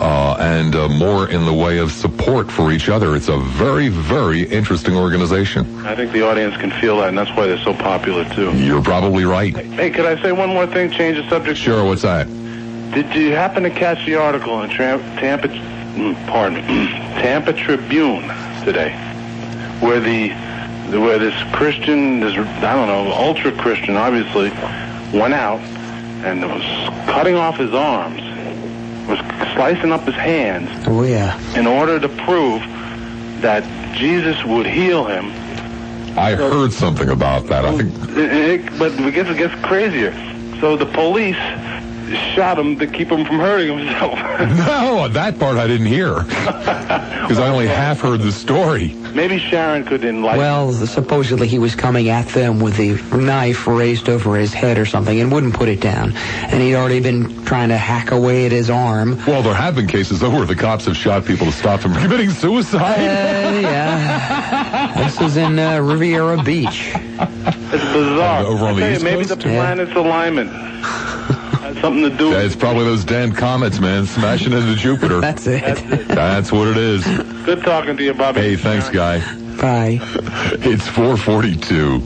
and more in the way of support for each other. It's a very, very interesting organization. I think the audience can feel that, and that's why they're so popular, too. You're probably right. Hey, could I say one more thing, change the subject? Sure, what's that? Did you happen to catch the article in Tampa Tribune today, where this Christian, ultra Christian, obviously, went out and was cutting off his arms, was slicing up his hands. Oh, yeah. In order to prove that Jesus would heal him. I heard something about that. I think. But it gets crazier. So the police shot him to keep him from hurting himself. No, that part I didn't hear. Because I only half heard the story. Maybe Sharon could enlighten. Well, supposedly he was coming at them with the knife raised over his head or something and wouldn't put it down. And he'd already been trying to hack away at his arm. Well, there have been cases, though, where the cops have shot people to stop them from committing suicide. Yeah. This is in Riviera Beach. It's bizarre. Over on the East maybe Coast? the planet's alignment. Something to do. Yeah, it's probably those damn comets, man, smashing into Jupiter. That's it. That's what it is. Good talking to you, Bobby. Hey, thanks, guy. Bye. It's 4:42.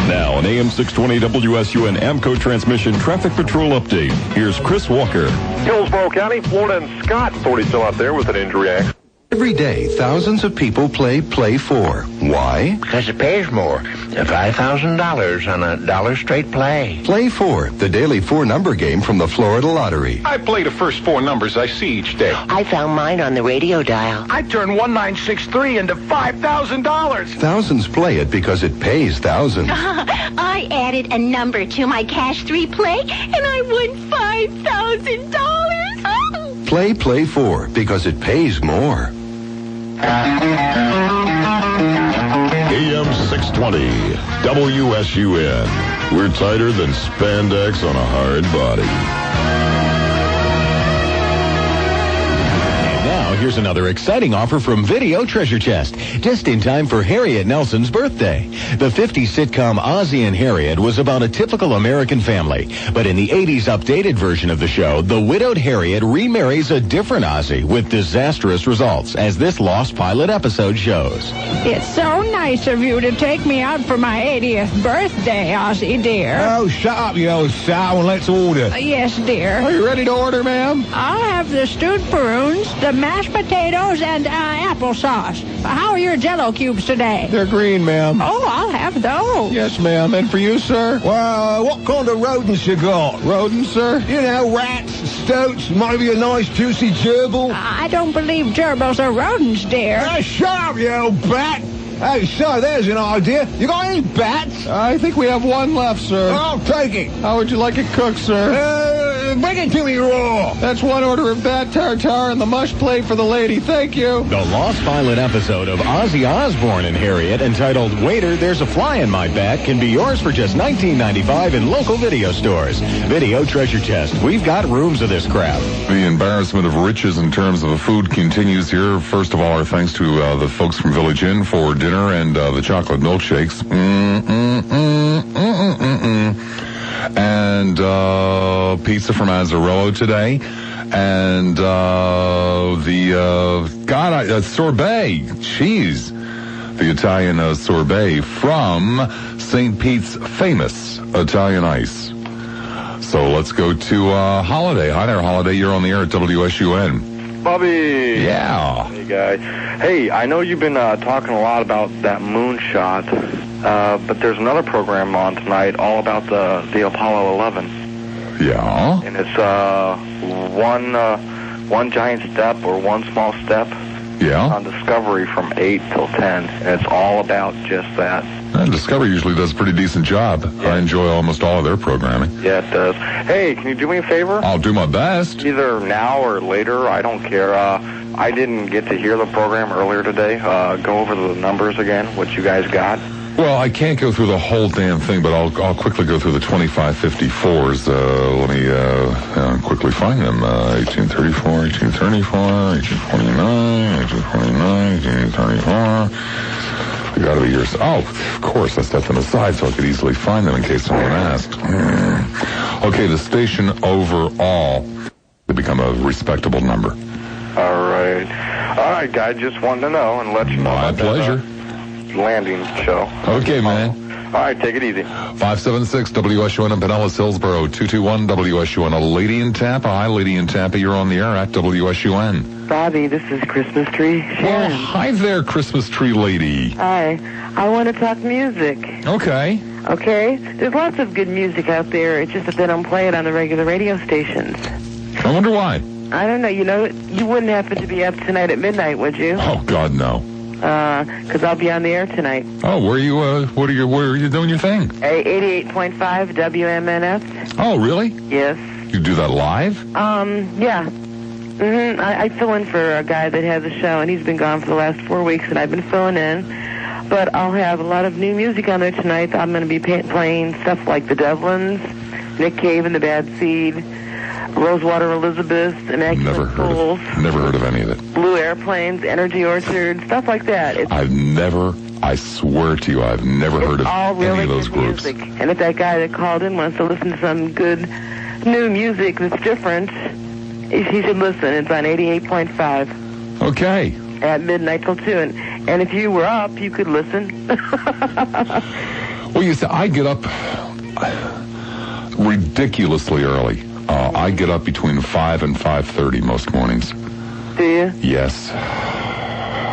Now, an AM 620 WSUN AMCO transmission traffic patrol update. Here's Chris Walker. Hillsborough County, Florida and Scott. Authorities still out there with an injury accident. Every day, thousands of people play Play 4. Why? Because it pays more. $5,000 on a dollar straight play. Play 4, the daily 4-number game from the Florida Lottery. I play the first 4 numbers I see each day. I found mine on the radio dial. I turned 1963 into $5,000. Thousands play it because it pays thousands. I added a number to my Cash 3 play, and I won $5,000. Play Play 4 because it pays more. AM 620, WSUN. We're tighter than spandex on a hard body. Here's another exciting offer from Video Treasure Chest, just in time for Harriet Nelson's birthday. The 50s sitcom Ozzie and Harriet was about a typical American family, but in the 80s updated version of the show, the widowed Harriet remarries a different Ozzie with disastrous results, as this Lost Pilot episode shows. It's so nice of you to take me out for my 80th birthday, Ozzie, dear. Oh, shut up, you old sow, and let's order. Yes, dear. Are you ready to order, ma'am? I'll have the stewed prunes, the mashed potatoes, and applesauce. How are your Jell-O cubes today? They're green, ma'am. Oh, I'll have those. Yes, ma'am. And for you, sir? Well, what kind of rodents you got? Rodents, sir? You know, rats, stoats, maybe a nice juicy gerbil. I don't believe gerbils are rodents, dear. Shut up, you old bat! Hey, sir, there's an idea. You got any bats? I think we have one left, sir. I'll take it. How would you like it cooked, sir? Bring it to me raw. That's one order of bat tartare and the mush plate for the lady. Thank you. The Lost Pilot episode of Ozzy Osbourne and Harriet, entitled Waiter, There's a Fly in My Back, can be yours for just $19.95 in local video stores. Video Treasure Chest. We've got rooms of this crap. The embarrassment of riches in terms of the food continues here. First of all, our thanks to the folks from Village Inn for dinner and the chocolate milkshakes. And pizza from Azzarello today. And sorbet. Jeez. The Italian sorbet from St. Pete's famous Italian ice. So let's go to Holiday. Hi there, Holiday. You're on the air at WSUN. Bobby. Yeah. Hey, guy. Hey, I know you've been talking a lot about that moonshot, but there's another program on tonight all about the Apollo 11. Yeah. And it's one giant step or one small step. Yeah. On Discovery from 8 till 10, and it's all about just that. Discovery usually does a pretty decent job. Yeah. I enjoy almost all of their programming. Yeah, it does. Hey, can you do me a favor? I'll do my best. Either now or later, I don't care. I didn't get to hear the program earlier today. Go over the numbers again, what you guys got. Well, I can't go through the whole damn thing, but I'll quickly go through the 2554s. Let me quickly find them. 1834, 1834, 1849, 1849, 1834. They got to be yours. Oh, of course, I set them aside so I could easily find them in case someone asked. Okay, the station overall to become a respectable number. All right, guy. Just wanted to know and let you know. My pleasure. Landing show. Okay, man. All right, take it easy. 576 WSUN in Pinellas, Hillsboro, 221 WSUN. A lady in Tampa. Hi, lady in Tampa. You're on the air at WSUN. Bobby, this is Christmas Tree Sharon. Well, hi there, Christmas tree lady. Hi. I want to talk music. Okay. Okay? There's lots of good music out there. It's just that they don't play it on the regular radio stations. I wonder why. I don't know. You know, you wouldn't happen to be up tonight at midnight, would you? Oh, God, no. Because I'll be on the air tonight. Oh, where are you doing your thing? 88.5 WMNF. Oh, really? Yes. You do that live? Yeah. Mm-hmm. I fill in for a guy that has a show, and he's been gone for the last 4 weeks, and I've been filling in. But I'll have a lot of new music on there tonight. I'm going to be playing stuff like the Devlins, Nick Cave and the Bad Seed, Rosewater Elizabeth, Immaculate Fools. Never heard of any of it. Blue Airplanes, Energy Orchard, stuff like that. I swear to you, I've never heard of any of those groups. Music. And if that guy that called in wants to listen to some good new music that's different, he should listen. It's on 88.5. Okay. At midnight till 2. And if you were up, you could listen. Well, you see, I get up ridiculously early. I get up between 5 and 5:30 most mornings. Do you? Yes.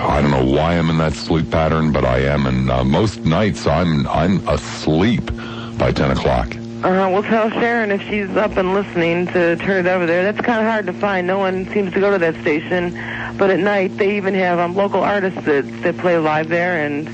I don't know why I'm in that sleep pattern, but I am, and most nights I'm asleep by 10 o'clock. We'll tell Sharon if she's up and listening to turn it over there. That's kind of hard to find. No one seems to go to that station. But at night, they even have local artists that play live there, and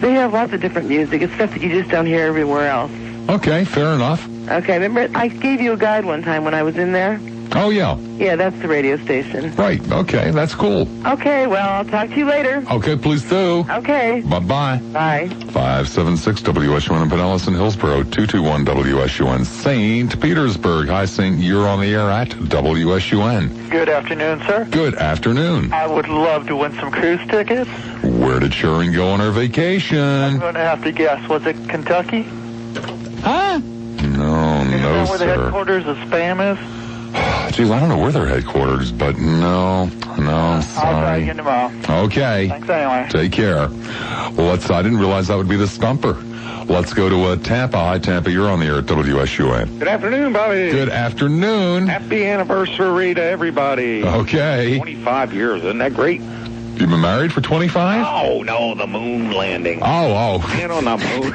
they have lots of different music. It's stuff that you just don't hear everywhere else. Okay, fair enough. Okay, remember I gave you a guide one time when I was in there? Oh, yeah. Yeah, that's the radio station. Right, okay, that's cool. Okay, well, I'll talk to you later. Okay, please do. Okay. Bye-bye. Bye. 576 WSUN in Pinellas and Hillsborough, 221 WSUN St. Petersburg. Hi, St. You're on the air at WSUN. Good afternoon, sir. Good afternoon. I would love to win some cruise tickets. Where did Sharon go on her vacation? I'm going to have to guess. Was it Kentucky? Huh? No, Is no, that where the sir. headquarters of Spam is? Geez, I don't know where their headquarters, but no, I'll try sorry. again tomorrow. Okay. Thanks anyway. Take care. Well, I didn't realize that would be the stumper. Let's go to Tampa. Hi, Tampa. You're on the air at WSUN. Good afternoon, Bobby. Good afternoon. Happy anniversary to everybody. Okay. 25 years. Isn't that great? You've been married for 25? Oh, no, the moon landing. Oh. Man on the moon.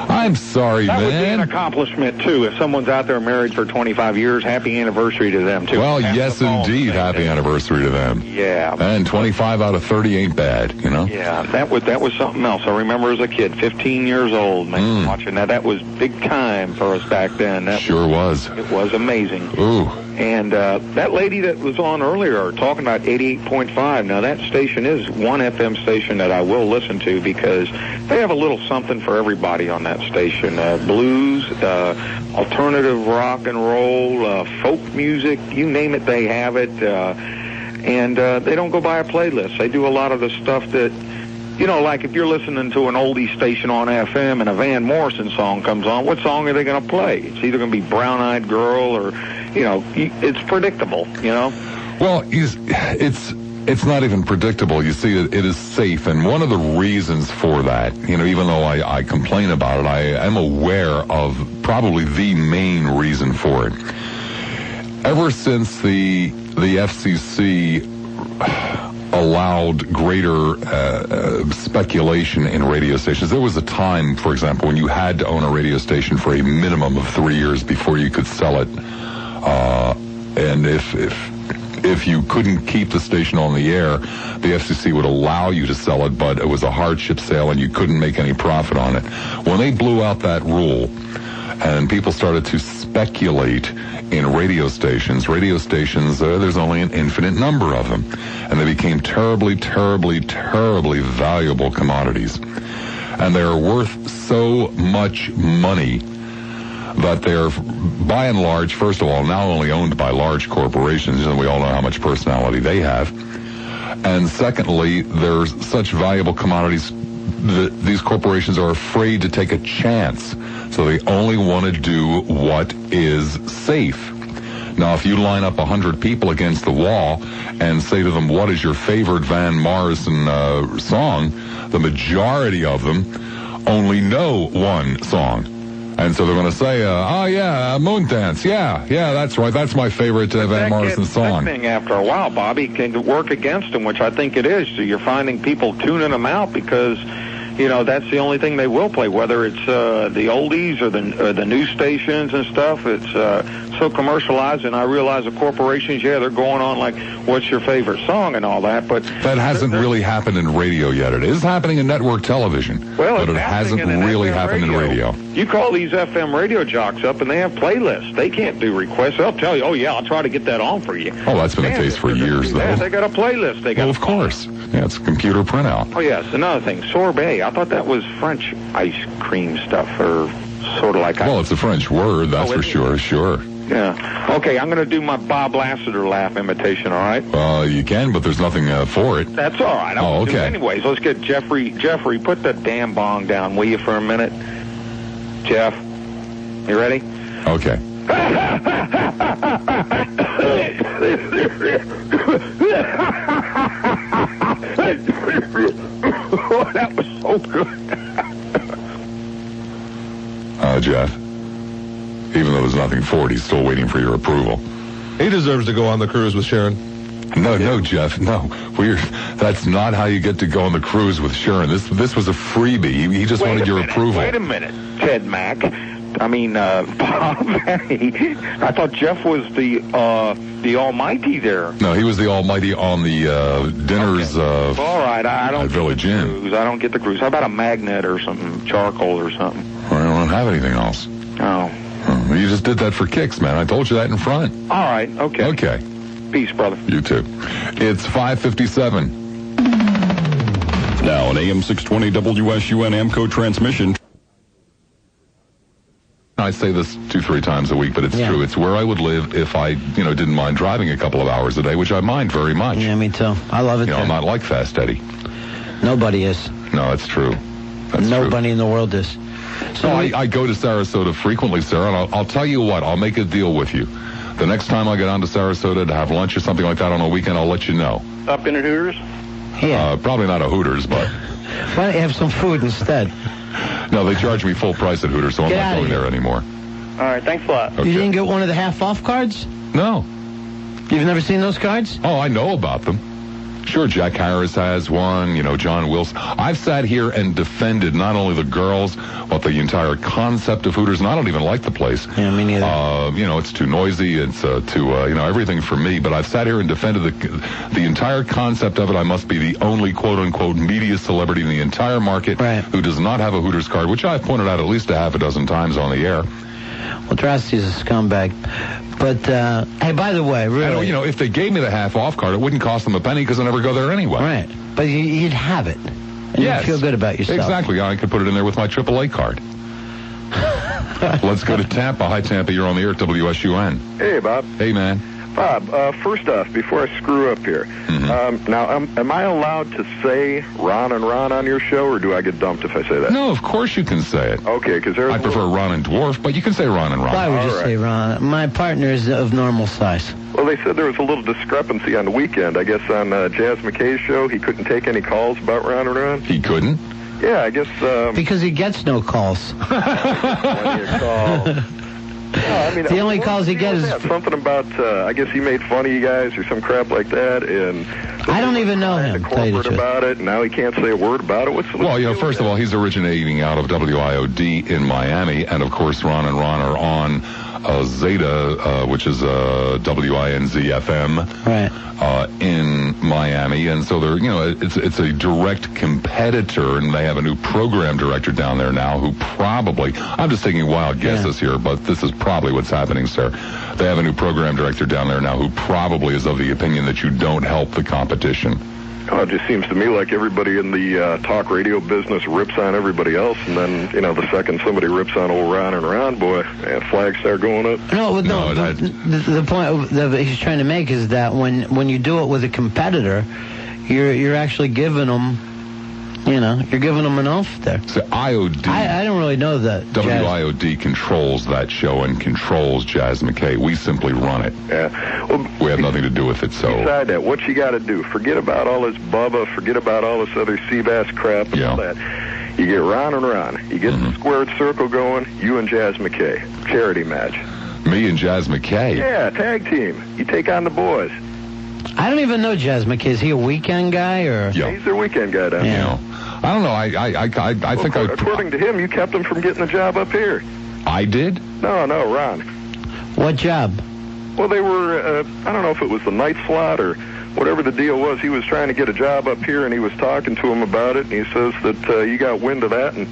I'm sorry, that man. That would be an accomplishment, too. If someone's out there married for 25 years, happy anniversary to them, too. Well, yes, indeed. Happy anniversary to them. Yeah. And 25 out of 30 ain't bad, you know? Yeah, that was something else. I remember as a kid, 15 years old, man, watching that. That was big time for us back then. That sure was. It was amazing. Ooh. And that lady that was on earlier talking about 88.5, now that station is one FM station that I will listen to because they have a little something for everybody on that station. Blues, alternative rock and roll, folk music, you name it, they have it. And they don't go by a playlist. They do a lot of the stuff that, you know, like if you're listening to an oldie station on FM and a Van Morrison song comes on, what song are they going to play? It's either going to be Brown Eyed Girl or, you know, it's predictable, you know? Well, it's not even predictable. You see, it is safe. And one of the reasons for that, you know, even though I complain about it, I am aware of probably the main reason for it. Ever since the FCC allowed greater speculation in radio stations. There was a time, for example, when you had to own a radio station for a minimum of 3 years before you could sell it. And if you couldn't keep the station on the air, the FCC would allow you to sell it, but it was a hardship sale and you couldn't make any profit on it. When they blew out that rule and people started to speculate in radio stations, there's only an infinite number of them. And they became terribly, terribly, terribly valuable commodities. And they're worth so much money that they're, by and large, first of all, now only owned by large corporations, and we all know how much personality they have. And secondly, there's such valuable commodities that these corporations are afraid to take a chance. So they only want to do what is safe. Now, if you line up 100 people against the wall and say to them, what is your favorite Van Morrison song, the majority of them only know one song. And so they're going to say, Moon Dance. Yeah, that's right. That's my favorite Van Morrison song. That thing after a while, Bobby, can work against them, which I think it is. So you're finding people tuning them out because, you know, that's the only thing they will play, whether it's the oldies or the news stations and stuff. It's so commercialized, and I realize the corporations, they're going on like, what's your favorite song and all that, but that hasn't really happened in radio yet. It is happening in network television, but it hasn't really happened in radio. You call these FM radio jocks up, and they have playlists. They can't do requests. They'll tell you, I'll try to get that on for you. Oh, that's been the case for years, though. Yeah, they got a playlist. Well, of course. Yeah, it's a computer printout. Oh, yes. Another thing, sorbet. I thought that was French ice cream stuff, or sort of like... Well, it's a French word, that's for sure. Sure. Yeah. Okay, I'm going to do my Bob Lassiter laugh imitation, all right? You can, but there's nothing for it. That's all right. Oh, okay. Anyways, let's get Jeffrey. Jeffrey, put the damn bong down, will you, for a minute? Jeff, you ready? Okay. Oh, that was so good. Jeff, even though there's nothing for it, he's still waiting for your approval. He deserves to go on the cruise with Sharon. No, Jeff, no. That's not how you get to go on the cruise with Sharon. This was a freebie. He just wanted your approval. Wait a minute, Ted Mack. I mean, Bob. I thought Jeff was the almighty there. No, he was the almighty on the dinners All right, I don't at Village Inn. cruise. I don't get the cruise. How about a magnet or something, charcoal or something? I don't have anything else. Oh. You just did that for kicks, man. I told you that in front. All right, okay. Okay. Peace, brother. You too. It's 5:57. Now an AM 620 WSUN Amco transmission. I say this 2-3 times a week, but it's true. It's where I would live if I, didn't mind driving a couple of hours a day, which I mind very much. Yeah, me too. I love it. I'm not like Fast Eddie. Nobody is. No, it's true. Nobody in the world is. So I go to Sarasota frequently, Sarah, and I'll tell you what, I'll make a deal with you. The next time I go down to Sarasota to have lunch or something like that on a weekend, I'll let you know. Up in at Hooters? Yeah. Probably not a Hooters, but... Why don't you have some food instead? No, they charge me full price at Hooters, so I'm not going there anymore. All right, thanks a lot. Okay. You didn't get one of the half-off cards? No. You've never seen those cards? Oh, I know about them. Sure, Jack Harris has one, John Wilson. I've sat here and defended not only the girls, but the entire concept of Hooters, and I don't even like the place. Yeah, me neither. It's too noisy, it's everything for me, but I've sat here and defended the entire concept of it. I must be the only quote-unquote media celebrity in the entire market who does not have a Hooters card, which I've pointed out at least a half a dozen times on the air. Well, Drasty's a scumbag. But, hey, by the way, really... if they gave me the half-off card, it wouldn't cost them a penny because I never go there anyway. Right. But you'd have it. And you'd feel good about yourself. Exactly. I could put it in there with my AAA card. Let's go to Tampa. Hi, Tampa. You're on the air at WSUN. Hey, Bob. Hey, man. Bob, first off, before I screw up here, now, am I allowed to say Ron and Ron on your show, or do I get dumped if I say that? No, of course you can say it. Okay, because there's... I prefer Ron and Dwarf, but you can say Ron and Ron. Why would you say Ron? My partner is of normal size. Well, they said there was a little discrepancy on the weekend. I guess on Jazz McKay's show, he couldn't take any calls about Ron and Ron. He couldn't? Yeah, I guess... because he gets no calls. Plenty of calls. The only calls he gets is... something about, I guess he made fun of you guys or some crap like that, and... I don't even know him, to corporate about it, and now he can't say a word about it. What's first of all, he's originating out of WIOD in Miami, and of course Ron and Ron are on Zeta, which is WINZ-FM in Miami, and so they're, it's a direct competitor, and they have a new program director down there now who probably, I'm just taking wild guesses here, but this is probably what's happening, sir. They have a new program director down there now who probably is of the opinion that you don't help the competition. Oh, it just seems to me like everybody in the talk radio business rips on everybody else, and then, the second somebody rips on old Ron and Ron, boy, flags start going up. The point that he's trying to make is that when you do it with a competitor, you're actually giving them, you're giving them an oath there. So IOD... I don't really know that. WIOD controls that show and controls Jazz McKay. We simply run it. Yeah. Well, we have nothing to do with it, so... Beside that, what you got to do, forget about all this Bubba, forget about all this other Seabass crap and all that. You get Ron and Ron. You get the squared circle going, you and Jazz McKay. Charity match. Me and Jazz McKay? Yeah, tag team. You take on the boys. I don't even know Jazz McKay. Is he a weekend guy, or...? Yeah. He's their weekend guy down there. I don't know. I think according to him, you kept him from getting the job up here. I did? No, Ron. What job? Well, they were, I don't know if it was the night slot or whatever the deal was. He was trying to get a job up here, and he was talking to him about it, and he says that you got wind of that, and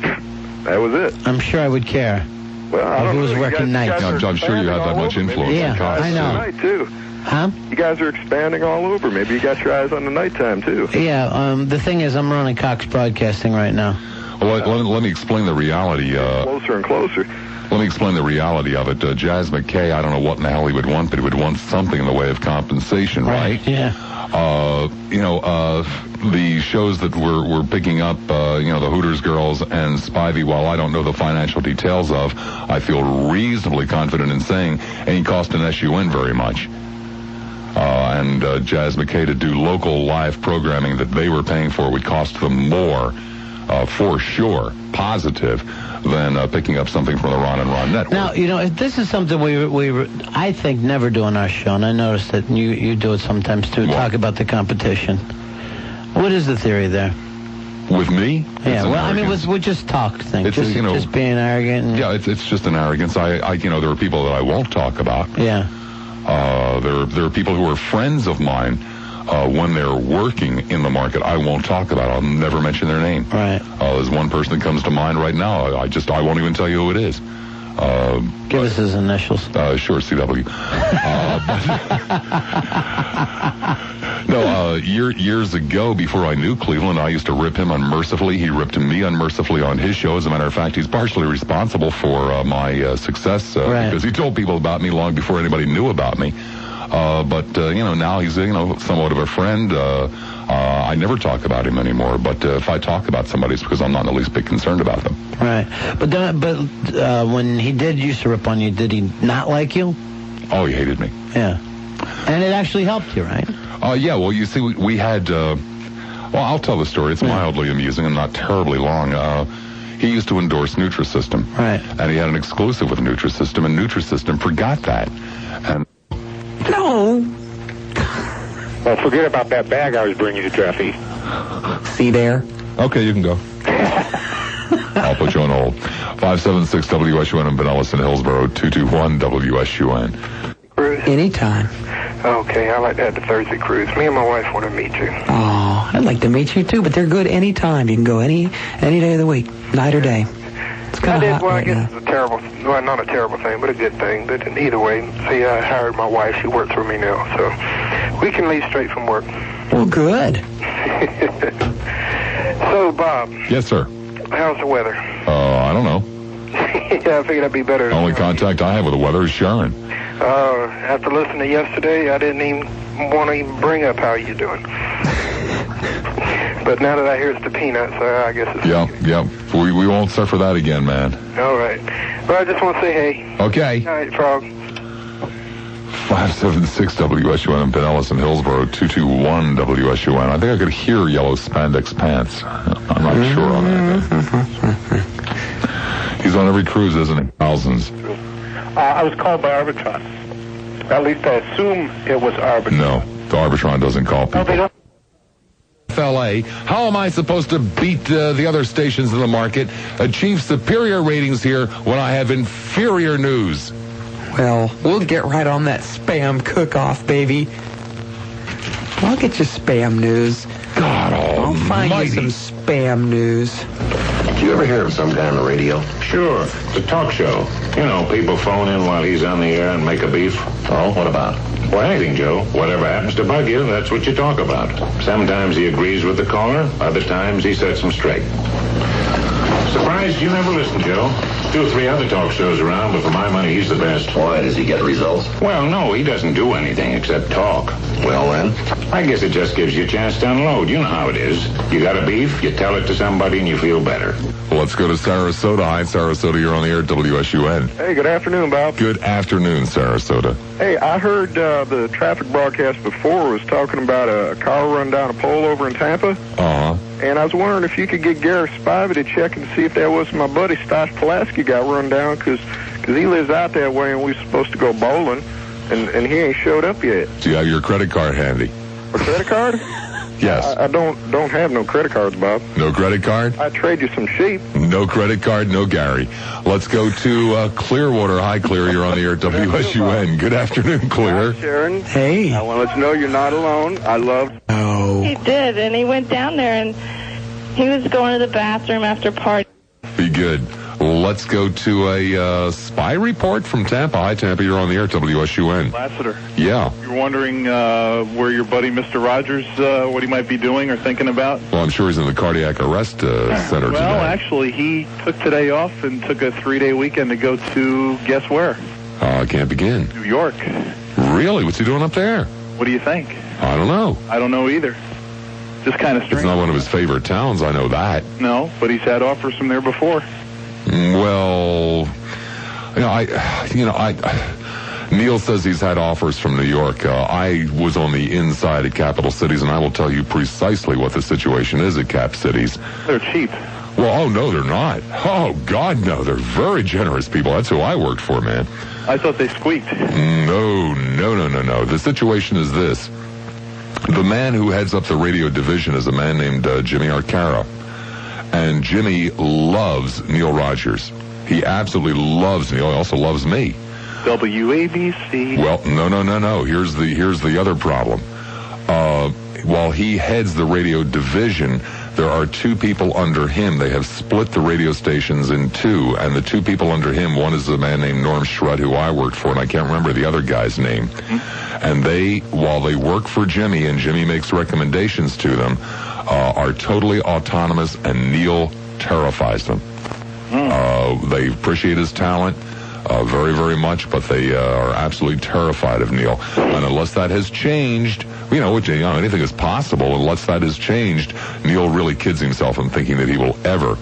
that was it. I'm sure I would care. Well, I don't know. He was working nights. I'm sure you have that much influence. Yeah, I know. Night too. Huh? You guys are expanding all over. Maybe you got your eyes on the nighttime, too. Yeah, the thing is, I'm running Cox Broadcasting right now. Well, let me explain the reality. Closer and closer. Let me explain the reality of it. Jazz McKay, I don't know what in the hell he would want, but he would want something in the way of compensation, right? Yeah. The shows that we're picking up, the Hooters girls and Spivey, while I don't know the financial details of, I feel reasonably confident in saying ain't costing SUN very much. And Jazz McKay to do local live programming that they were paying for would cost them more for sure, positive, than picking up something from the Ron and Ron network. Now, this is something we I think never do on our show, and I noticed that you do it sometimes too, talk about the competition. What is the theory there? With me? Yeah, well, I mean, we just talk thing. It's, just being arrogant. And... Yeah, it's just an arrogance. There are people that I won't talk about. Yeah. There are people who are friends of mine. When they're working in the market, I won't talk about. I'll never mention their name. Right. There's one person that comes to mind right now. I won't even tell you who it is. Give us his initials. Sure, CW. Years ago, before I knew Cleveland, I used to rip him unmercifully. He ripped me unmercifully on his show. As a matter of fact, he's partially responsible for my success because he told people about me long before anybody knew about me. But now he's, somewhat of a friend. I never talk about him anymore. But if I talk about somebody, it's because I'm not in the least bit concerned about them. Right. But when he did used to rip on you, did he not like you? Oh, he hated me. Yeah. And it actually helped you, right? Yeah. Well, you see, we had... I'll tell the story. It's mildly amusing and not terribly long. He used to endorse Nutrisystem. Right. And he had an exclusive with Nutrisystem, and Nutrisystem forgot that. And... No. Well, forget about that bag I was bringing you, Jeffy. See there? Okay, you can go. I'll put you on hold. 576 WSUN in Pinellas and Hillsborough, 221 WSUN. Cruise? Anytime. Okay, I like to have the Thursday cruise. Me and my wife want to meet you. Oh, I'd like to meet you too, but they're good anytime. You can go any day of the week, night or day. It's kind of hot well, right I guess now. it's a terrible, well, not a terrible thing, but a good thing. But either way, see, I hired my wife. She works for me now, so we can leave straight from work. Well, good. So, Bob. Yes, sir. How's the weather? I don't know. Yeah, I figured that'd be better. The only contact I have with the weather is Sharon. After listening to yesterday, I didn't even want to even bring up how you're doing. But now that I hear it's the peanuts, I guess it's... Yeah. We won't suffer that again, man. All right. Well, I just want to say hey. Okay. All right, Frog. 576 WSUN in Pinellas and Hillsborough, 221 WSUN. I think I could hear yellow spandex pants. I'm not sure on that. He's on every cruise, isn't he? Thousands. I was called by Arbitron. At least I assume it was Arbitron. No, the Arbitron doesn't call people. No, they don't. FLA, how am I supposed to beat the other stations in the market, achieve superior ratings here when I have inferior news? Well, we'll get right on that spam cook-off, baby. I'll get you spam news. God I'll find you some spam news. Did you ever hear of some guy on the radio? Sure. It's a talk show. You know, people phone in while he's on the air and make a beef. Oh, what about? Well, anything, Joe. Whatever happens to bug you, that's what you talk about. Sometimes he agrees with the caller. Other times he sets them straight. Surprised you never listen, Joe. 2 or 3 other talk shows around, but for my money, he's the best. Why, does he get results? Well, no, he doesn't do anything except talk. Well, then? I guess it just gives you a chance to unload. You know how it is. You got a beef, you tell it to somebody, and you feel better. Well, let's go to Sarasota. Hi, Sarasota. You're on the air at WSUN. Hey, good afternoon, Bob. Good afternoon, Sarasota. Hey, I heard the traffic broadcast before was talking about a car run down a pole over in Tampa. Uh-huh. And I was wondering if you could get Gary Spivey to check and see if that was my buddy Stosh Polaski got run down, because he lives out that way and we were supposed to go bowling, and he ain't showed up yet. Do you have your credit card handy? A credit card? Yes. I don't have no credit cards, Bob. No credit card? I trade you some sheep. No credit card, no Gary. Let's go to Clearwater. Hi, Clear. You're on the air at WSUN. Good afternoon, Clear. Hi, Sharon. Hey. I want to let you know you're not alone. I love... Oh. He did, and he went down there, and he was going to the bathroom after party. Be good. Let's go to a spy report from Tampa. Hi, Tampa. You're on the air at WSUN. Lassiter. Yeah. You're wondering where your buddy Mr. Rogers, what he might be doing or thinking about? Well, I'm sure he's in the cardiac arrest center today. Well, actually, he took today off and took a 3-day weekend to go to, guess where? I can't begin. New York. Really? What's he doing up there? What do you think? I don't know. I don't know either. Just kind of strange. It's not one of his favorite towns. I know that. No, but he's had offers from there before. Well, Neil says he's had offers from New York. I was on the inside at Capital Cities, and I will tell you precisely what the situation is at Cap Cities. They're cheap. Well, oh, no, they're not. Oh, God, no. They're very generous people. That's who I worked for, man. I thought they squeaked. No. The situation is this. The man who heads up the radio division is a man named Jimmy Arcara. And Jimmy loves Neil Rogers. He absolutely loves Neil. He also loves me. WABC. Well, no. Here's the other problem. While he heads the radio division, there are two people under him. They have split the radio stations in two, and the two people under him, one is a man named Norm Schrud, who I worked for, and I can't remember the other guy's name. And they, while they work for Jimmy, and Jimmy makes recommendations to them, are totally autonomous, and Neil terrifies them. They appreciate his talent very, very much, but they are absolutely terrified of Neil. And unless that has changed, anything is possible. Unless that has changed, Neil really kids himself in thinking that he will ever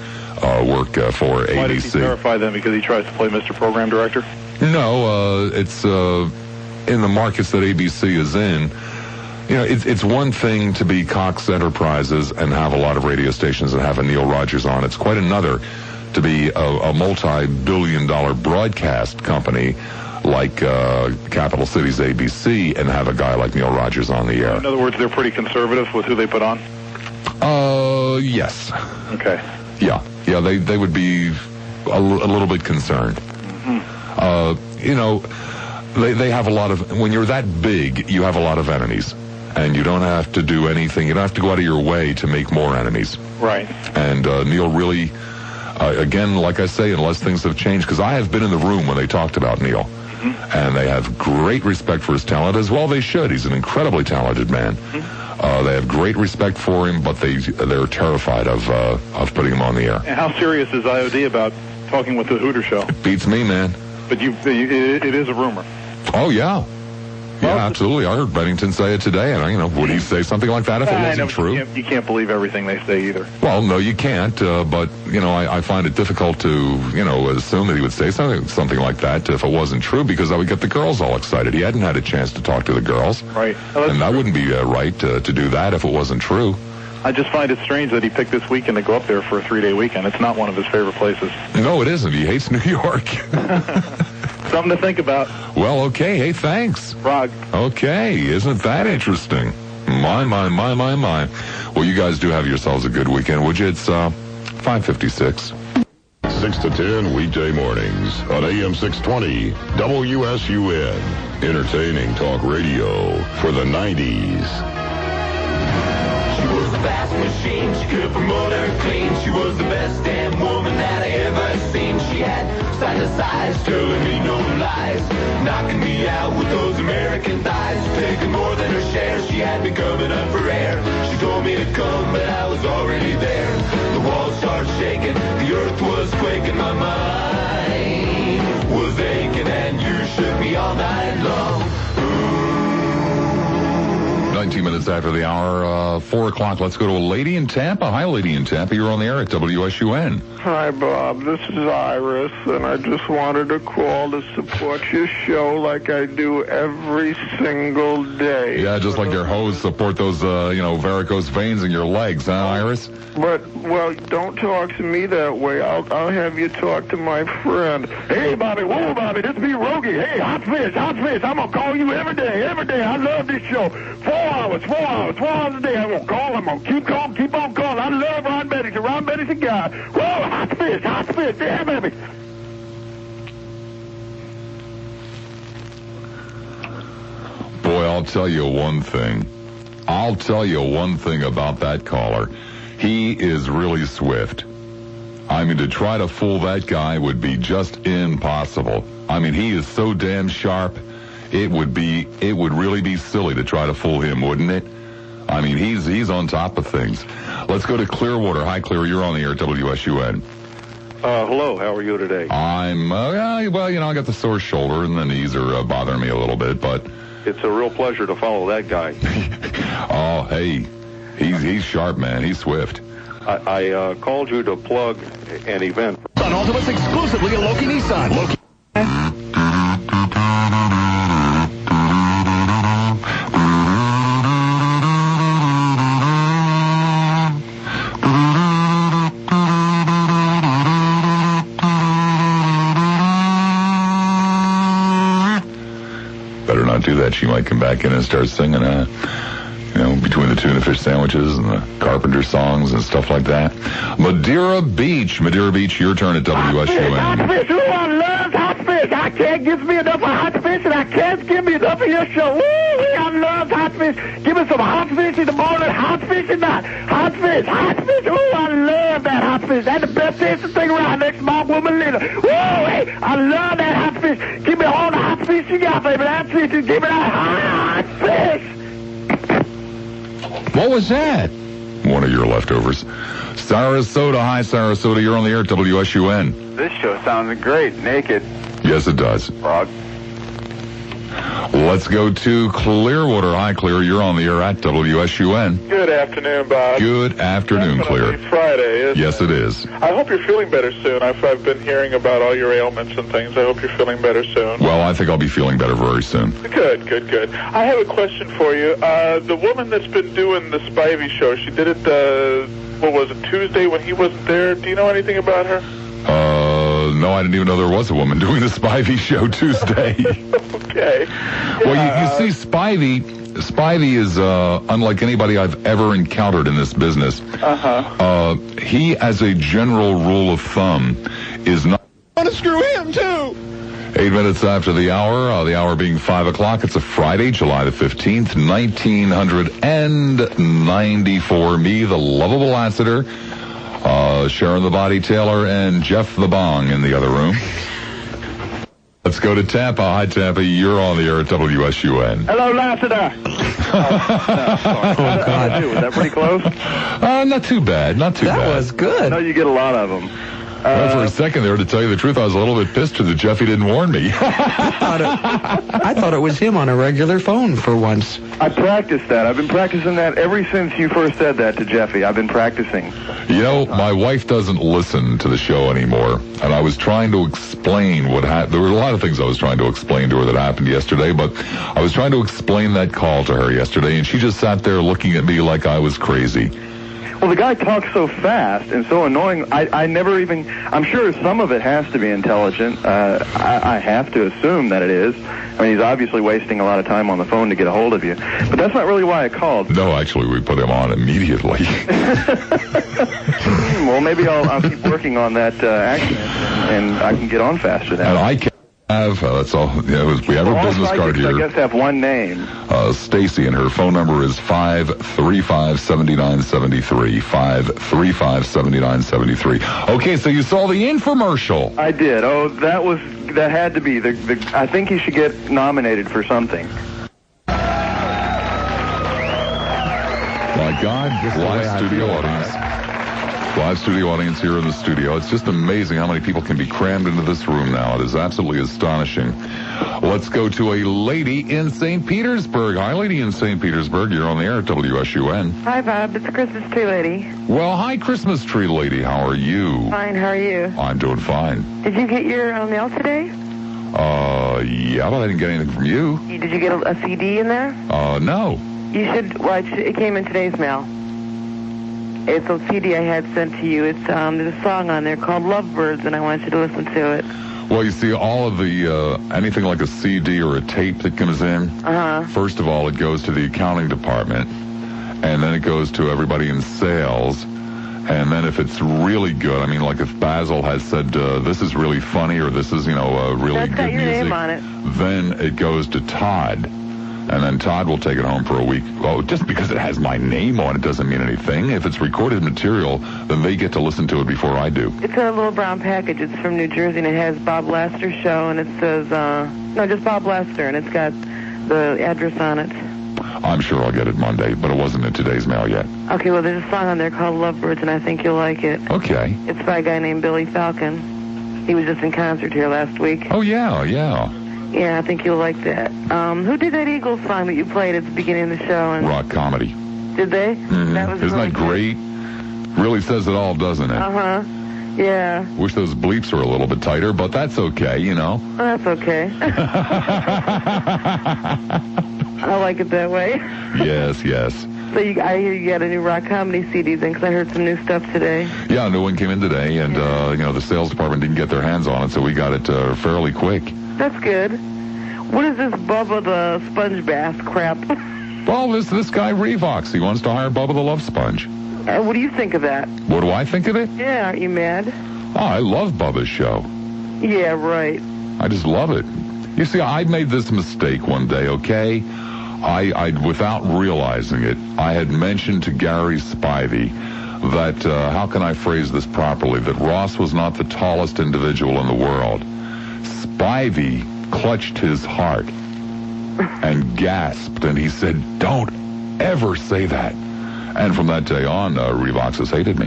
work for ABC. Why does he terrify them? Because he tries to play Mr. Program Director? No, it's in the markets that ABC is in. It's one thing to be Cox Enterprises and have a lot of radio stations and have a Neil Rogers on. It's quite another to be a multi-billion-dollar broadcast company like Capital Cities ABC and have a guy like Neil Rogers on the air. In other words, they're pretty conservative with who they put on? Yes. Okay. Yeah, they would be a little bit concerned. They have a lot of, when you're that big, you have a lot of enemies. And you don't have to do anything, you don't have to go out of your way to make more enemies. Right. And Neil really, again, like I say, unless things have changed, because I have been in the room when they talked about Neil. And they have great respect for his talent, as well they should. He's an incredibly talented man. They have great respect for him, but they're terrified of putting him on the air. And how serious is IOD about talking with the Hooter show? Beats me, man. But it is a rumor. Oh, yeah. Yeah, absolutely. I heard Bennington say it today, and would he say something like that if it wasn't true? You can't believe everything they say either. Well, no, you can't. But I find it difficult to assume that he would say something like that if it wasn't true, because I would get the girls all excited. He hadn't had a chance to talk to the girls, right? And that wouldn't be right to do that if it wasn't true. I just find it strange that he picked this weekend to go up there for a 3-day weekend. It's not one of his favorite places. No, it isn't. He hates New York. Something to think about. Well, okay. Hey, thanks. Prague. Okay. Isn't that interesting? My. Well, you guys do have yourselves a good weekend, would you? It's 5:56. 6 to 10 weekday mornings on AM 620 WSUN. Entertaining talk radio for the 90s. She was a fast machine, she could promote her clean. She was the best damn woman that I ever seen. She had side to sides, telling me no lies, knocking me out with those American thighs, taking more than her share. She had me coming up for air. She told me to come, but I was already there. The walls started shaking, the earth was quaking, my mind was aching, and you shook me all night long. 19 minutes after the hour, 4 o'clock. Let's go to a lady in Tampa. Hi, lady in Tampa. You're on the air at WSUN. Hi, Bob. This is Iris, and I just wanted to call to support your show like I do every single day. Yeah, just like your hose support those, varicose veins in your legs, huh, Iris? But, well, don't talk to me that way. I'll have you talk to my friend. Hey, Bobby, whoa, Bobby, this be Rogie. Hey, hot fish. I'm going to call you every day. I love this show. 4 hours a day. I'm going to call. I'm going to keep on calling. I love Ron Bettis. Ron Bettis a guy. Whoa, hot fish. Yeah, baby. Boy, I'll tell you one thing about that caller. He is really swift. I mean, to try to fool that guy would be just impossible. I mean, he is so damn sharp. It would really be silly to try to fool him, wouldn't it? I mean, he's on top of things. Let's go to Clearwater. Hi, Clear. You're on the air at WSUN. Hello. How are you today? I'm, I got the sore shoulder and the knees are bothering me a little bit, but... It's a real pleasure to follow that guy. Oh, hey. He's sharp, man. He's swift. I called you to plug an event. On Ultimates exclusively at Loki Nissan. might come back in and start singing, between the tuna fish sandwiches and the Carpenter songs and stuff like that. Madeira Beach, your turn at WSUN. Hot fish. Ooh, I love hot fish. I can't give me enough of hot fish, and I can't give me enough of your show. Ooh, I love hot fish. Give me some hot fish in the morning, hot fish at night. Hot fish. Ooh, I love that hot fish. That's the best tasting thing around next to my woman, Lena. Ooh, hey, I love that hot fish. Give me all the hot fish you got, baby. That's it. Just give me that hot fish. What was that? One of your leftovers. Sarasota. Hi, Sarasota. You're on the air at WSUN. This show sounds great. Naked. Yes, it does. Frog. Let's go to Clearwater. Hi, Clear. You're on the air at WSUN. Good afternoon, Bob. Good afternoon, Clear. It's Friday, isn't Yes, it is. I hope you're feeling better soon. I've been hearing about all your ailments and things. I hope you're feeling better soon. Well, I think I'll be feeling better very soon. Good. I have a question for you. The woman that's been doing the Spivey show, she did it, Tuesday when he wasn't there? Do you know anything about her? No, I didn't even know there was a woman doing the Spivey show Tuesday. Okay. Well, you see, Spivey is unlike anybody I've ever encountered in this business. He, as a general rule of thumb, is not... I want to screw him, too! 8 minutes after the hour being 5 o'clock. It's a Friday, July the 15th, 1994. Me, the lovable Lassiter, Sharon the Body Taylor, and Jeff the Bong in the other room. Let's go to Tampa. Hi, Tampa. You're on the air at WSUN. Hello, Lassiter. God. Was that pretty close? Not too bad. Not too bad. That was good. I know you get a lot of them. Well, for a second there, to tell you the truth, I was a little bit pissed that Jeffy didn't warn me. I thought it was him on a regular phone for once. I practiced that. I've been practicing that ever since you first said that to Jeffy. I've been practicing. You know, my wife doesn't listen to the show anymore, and I was trying to explain what happened. There were a lot of things I was trying to explain to her that happened yesterday, but I was trying to explain that call to her yesterday, and she just sat there looking at me like I was crazy. Well, the guy talks so fast and so annoying. I never even... I'm sure some of it has to be intelligent. I have to assume that it is. I mean, he's obviously wasting a lot of time on the phone to get a hold of you. But that's not really why I called. No, actually, we put him on immediately. Well, maybe I'll keep working on that accent, and I can get on faster then. And I can have... that's all. We have her business card here. I guess have one name. Stacy, and her phone number is 535-7973. 535-7973. Okay, so you saw the infomercial. I did. Oh, that had to be I think he should get nominated for something. My God, live studio audience. Live studio audience here in the studio. It's just amazing how many people can be crammed into this room now. It is absolutely astonishing. Let's go to a lady in St. Petersburg. Hi, lady in St. Petersburg. You're on the air at WSUN. Hi, Bob. It's the Christmas tree lady. Well, hi, Christmas tree lady. How are you? Fine. How are you? I'm doing fine. Did you get your mail today? Yeah, but I didn't get anything from you. Did you get a CD in there? No. You should. Well, it came in today's mail. It's a CD I had sent to you. It's there's a song on there called Lovebirds, and I want you to listen to it. Well, you see, all of the, anything like a CD or a tape that comes in, first of all, it goes to the accounting department, and then it goes to everybody in sales, and then if it's really good, I mean, like if Basil has said, this is really funny, or this is, really good got your music, name on it. then it goes to Todd. And then Todd will take it home for a week. Well, just because it has my name on it doesn't mean anything. If it's recorded material, then they get to listen to it before I do. It's in a little brown package. It's from New Jersey, and it has Bob Lassiter Show, and it says, no, just Bob Lassiter, and it's got the address on it. I'm sure I'll get it Monday, but it wasn't in today's mail yet. Okay, well, there's a song on there called Lovebirds, and I think you'll like it. Okay. It's by a guy named Billy Falcon. He was just in concert here last week. Oh, yeah. Yeah, I think you'll like that. Who did that Eagles song that you played at the beginning of the show? Rock comedy. Did they? Mm-hmm. Isn't that great? Really says it all, doesn't it? Yeah. Wish those bleeps were a little bit tighter, but that's okay, Well, that's okay. I like it that way. Yes. So I hear you got a new rock comedy CD then, because I heard some new stuff today. Yeah, a new one came in today, and, the sales department didn't get their hands on it, so we got it fairly quick. That's good. What is this Bubba the sponge bath crap? Well, this guy Revox, he wants to hire Bubba the Love Sponge. What do you think of that? What do I think of it? Yeah, aren't you mad? Oh, I love Bubba's show. Yeah, right. I just love it. You see, I made this mistake one day, okay? I without realizing it, I had mentioned to Gary Spivey that, how can I phrase this properly, that Ross was not the tallest individual in the world. Spivey clutched his heart and gasped, and he said, "Don't ever say that." And from that day on, Revox has hated me.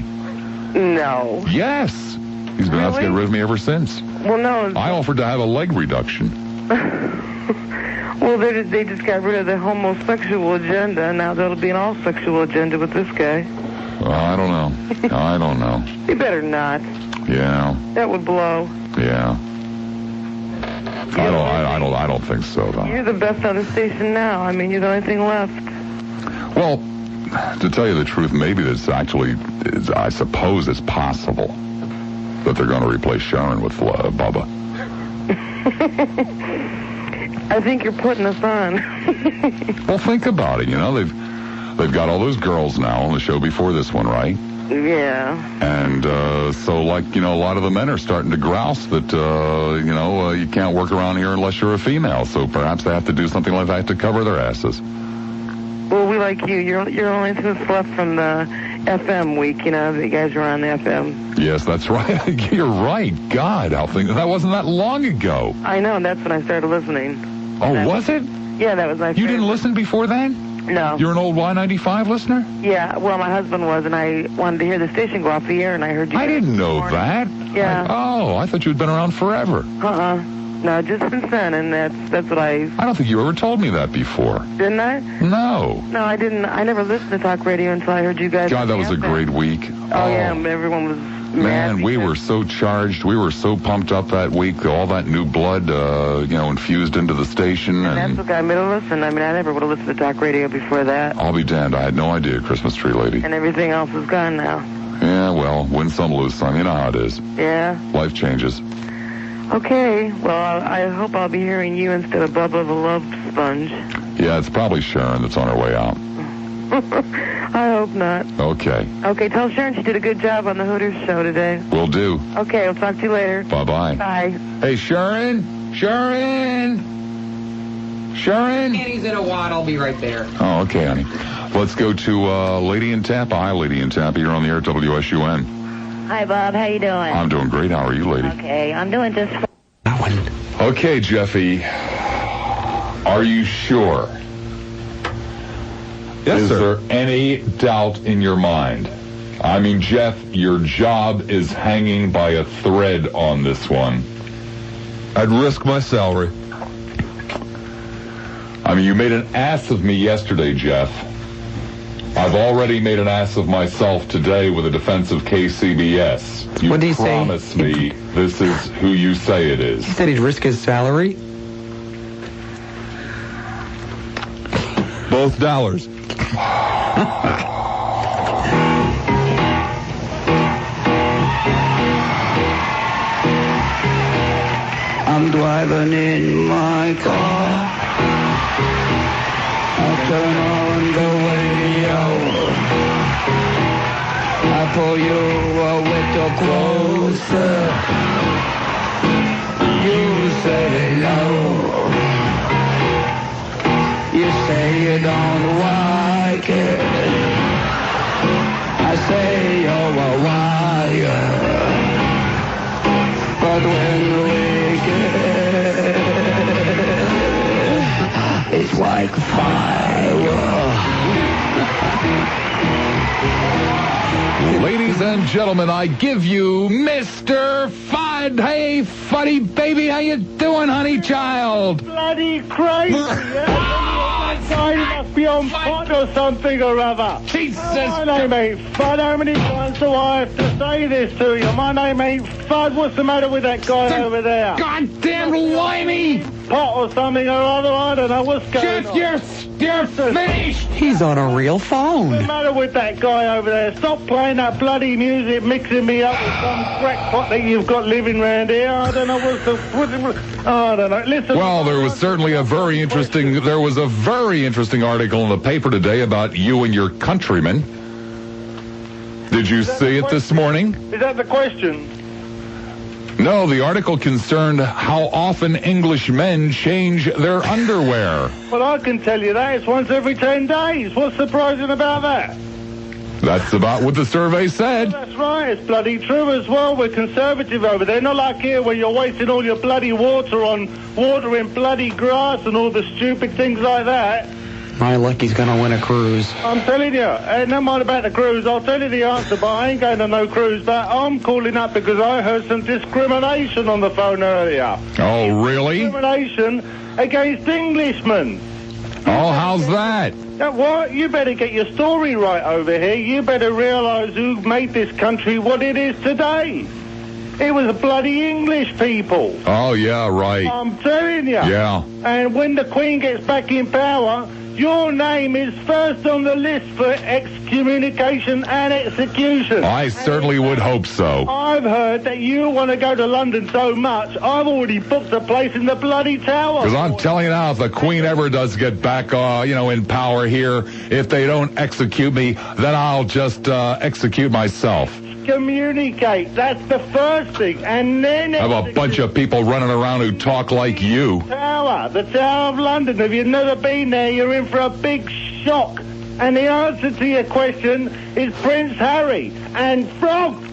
No. Yes. He's been out to get rid of me ever since. Well, no. I offered to have a leg reduction. Well, they just got rid of the homosexual agenda. Now there'll be an all-sexual agenda with this guy. I don't know. I don't know. He better not. Yeah. That would blow. Yeah. I don't think so, though. You're the best on the station now. I mean, you're the only thing left. Well, to tell you the truth, maybe this actually is, I suppose it's possible that they're going to replace Sharon with Bubba. I think you're putting us on. Well, think about it. You know, they've got all those girls now on the show before this one, right? Yeah. And so, like, you know, a lot of the men are starting to grouse that, you can't work around here unless you're a female. So perhaps they have to do something like that to cover their asses. Well, we like you. You're only who's left from the FM week. You know, the guys are on the FM. Yes, that's right. You're right. God, that wasn't that long ago. I know. That's when I started listening. Oh, was it? Yeah, that was my You didn't listen before then? No. You're an old Y95 listener? Yeah, well, my husband was, and I wanted to hear the station go off the air, and I heard you. I didn't know that. Yeah. I thought you'd been around forever. No, just since then, and that's what I don't think you ever told me that before. Didn't I? No. No, I didn't. I never listened to talk radio until I heard you guys. God, that was a great week. Oh, yeah, everyone was Man, we were so charged. We were so pumped up that week. All that new blood, infused into the station. And that's what got me to listen. I mean, I never would have listened to talk radio before that. I'll be damned. I had no idea, Christmas tree lady. And everything else is gone now. Yeah, well, win some, lose some. You know how it is. Yeah. Life changes. Okay. Well, I hope I'll be hearing you instead of Bubba the Love Sponge. Yeah, it's probably Sharon that's on her way out. I hope not. Okay. Okay, tell Sharon she did a good job on the Hooters show today. Will do. Okay, I'll talk to you later. Bye-bye. Bye. Hey, Sharon? Sharon? Annie's in a wad. I'll be right there. Oh, okay, honey. Let's go to Lady in Tampa. Hi, Lady in Tampa. You're on the air at WSUN. Hi, Bob. How you doing? I'm doing great. How are you, lady? Okay, I'm doing just fine. That one. Okay, Jeffy. Are you sure? Yes, Is sir. there any doubt in your mind? I mean, Jeff, your job is hanging by a thread on this one. I'd risk my salary. I mean, you made an ass of me yesterday, Jeff. I've already made an ass of myself today with a defense of KCBS. You What did he say? promise me this is who you say it is. He said he'd risk his salary. Both dollars. I'm driving in my car. I turn on the radio. I pull you a little closer. You say no. You say you don't like it. I say you're a liar. But when we get, it's like fire. Ladies and gentlemen, I give you Mr. Fudd. Hey, Fuddy baby, how you doing, honey child? Bloody crazy! You must be on pot or something or other. Jesus! My name ain't Fudd. How many times do I have to say this to you? My name ain't Fudd. What's the matter with that guy over there? Goddamn limey! pot or something or other. I don't know what's going on. Jeff, you're finished! He's on a real phone. What's the matter with that guy over there? Stop playing that bloody music, mixing me up with some crackpot that you've got living round here. I don't know what's the... I don't know. Listen... Well, there was certainly a very interesting article in the paper today about you and your countrymen. Did you see it this morning? Is that the question? No, the article concerned how often English men change their underwear. Well, I can tell you that. It's once every 10 days. What's surprising about that? That's about what the survey said. Well, that's right. It's bloody true as well. We're conservative over there. Not like here where you're wasting all your bloody water on watering bloody grass and all the stupid things like that. My lucky's gonna win a cruise. I'm telling you, never mind about the cruise. I'll tell you the answer, but I ain't going to no cruise. But I'm calling up because I heard some discrimination on the phone earlier. Oh, really? Discrimination against Englishmen. Oh, how's that? What? You better get your story right over here. You better realise who made this country what it is today. It was bloody English people. Oh, yeah, right. I'm telling you. Yeah. And when the Queen gets back in power, your name is first on the list for excommunication and execution. I certainly would hope so. I've heard that you want to go to London so much, I've already booked a place in the bloody tower. Because I'm telling you now, if the Queen ever does get back, in power here, if they don't execute me, then I'll just execute myself. Communicate. That's the first thing. And then... I have a bunch of people running around who talk like you. The Tower of London. If you've never been there, you're in for a big shock. And the answer to your question is Prince Harry. And from...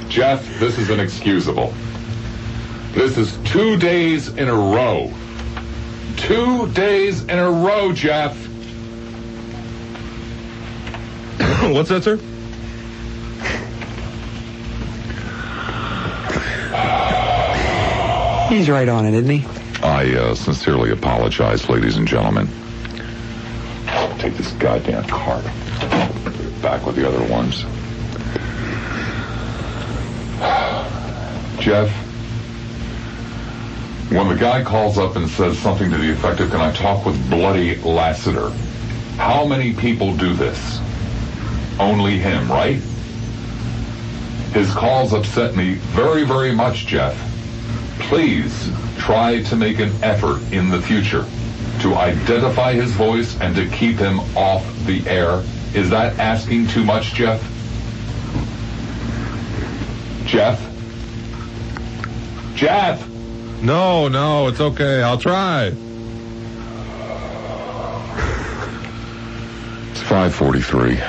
Jeff, this is inexcusable. This is 2 days in a row. 2 days in a row, Jeff. What's that, sir? He's right on it, isn't he? I sincerely apologize, ladies and gentlemen. Take this goddamn card. Back with the other ones. Jeff, when the guy calls up and says something to the effect of, "Can I talk with bloody Lassiter?" How many people do this? Only him, right? His calls upset me very, very much, Jeff. Please try to make an effort in the future to identify his voice and to keep him off the air. Is that asking too much, Jeff? Jeff? Jeff? No, it's okay. I'll try. It's 5:43.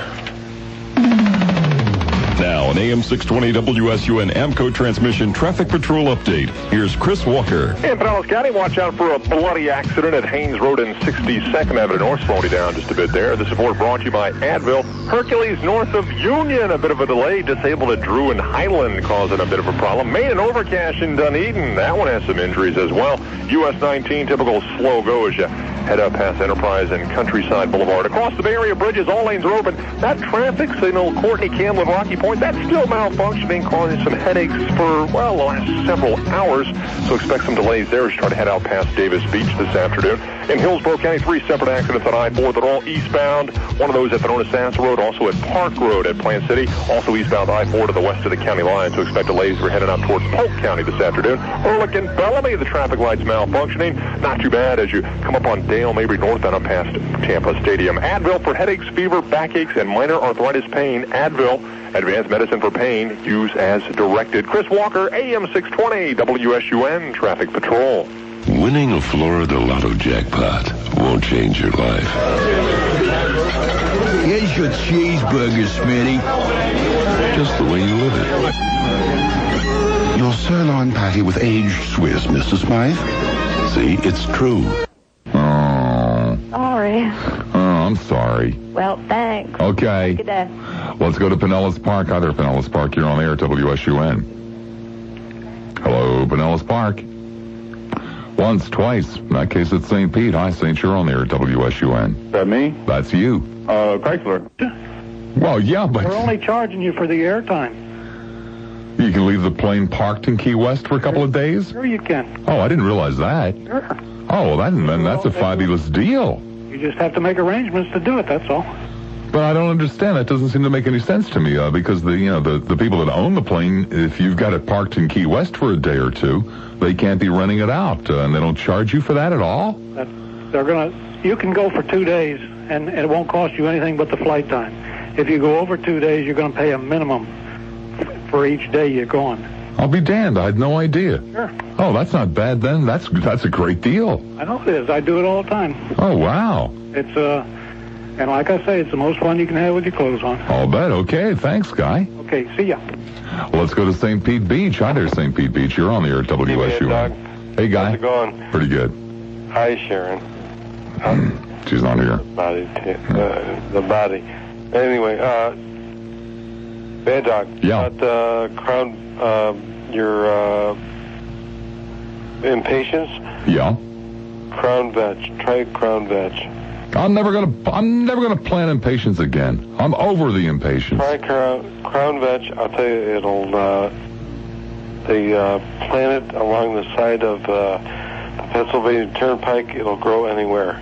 Now, an AM 620 WSUN AMCO transmission traffic patrol update. Here's Chris Walker. In Pinellas County, watch out for a bloody accident at Haynes Road and 62nd Avenue North. Slowing you down just a bit there. This report brought to you by Advil. Hercules north of Union, a bit of a delay. Disabled at Drew and Highland, causing a bit of a problem. Main and Overcash in Dunedin. That one has some injuries as well. US 19, typical slow go as you head up past Enterprise and Countryside Boulevard. Across the Bay Area bridges, all lanes are open. That traffic signal, Courtney Camlin Rocky Point, that's still malfunctioning, causing some headaches for, well, the last several hours. So expect some delays there as you try to head out past Davis Beach this afternoon. In Hillsborough County, 3 separate accidents on I-4 that are all eastbound. One of those at the Onasassa Road, also at Park Road at Plant City. Also eastbound I-4 to the west of the county line. So expect delays. We're heading out towards Polk County this afternoon. Ehrlich and Bellamy, the traffic lights malfunctioning. Not too bad as you come up on Dale Mabry northbound up past Tampa Stadium. Advil for headaches, fever, backaches, and minor arthritis pain. Advil, advanced medicine for pain. Use as directed. Chris Walker, AM 620, WSUN Traffic Patrol. Winning a Florida Lotto jackpot won't change your life. Here's your cheeseburger, Smitty. Just the way you live it. Your sirloin patty with aged Swiss, Mr. Smythe. See, it's true. Sorry. Oh, I'm sorry. Well, thanks. Okay. Good day. Let's go to Pinellas Park. Hi there, Pinellas Park. You're on the air, WSUN. Hello, Pinellas Park. Once, twice. In that case, it's St. Pete. Hi, St. You're on the air, WSUN. Is that me? That's you. Chrysler. Well, yeah, but... We're only charging you for the airtime. You can leave the plane parked in Key West for a couple of days? Sure you can. Oh, I didn't realize that. Sure. Oh, well, then that's a fabulous deal. You just have to make arrangements to do it, that's all. But I don't understand. That doesn't seem to make any sense to me, because the people that own the plane, if you've got it parked in Key West for a day or two, they can't be renting it out, and they don't charge you for that at all? You can go for 2 days, and it won't cost you anything but the flight time. If you go over 2 days, you're going to pay a minimum for each day you're gone. I'll be damned. I had no idea. Sure. Oh, that's not bad then. That's a great deal. I know it is. I do it all the time. Oh, wow. It's and like I say, it's the most fun you can have with your clothes on. I'll bet. Okay, thanks, Guy. Okay, see ya. Well, let's go to St. Pete Beach. Hi there, St. Pete Beach. You're on the air at WSUN. Hey, Guy. How's it going? Pretty good. Hi, Sharon. She's not here. The body. Anyway, Bad Dog. Yeah. About your Impatience. Yeah. Crown Veg. Try Crown Veg. I'm never gonna plan Impatience again. I'm over the Impatience. Try Crown Veg. I'll tell you, it'll. They plant it along the side of the Pennsylvania Turnpike. It'll grow anywhere.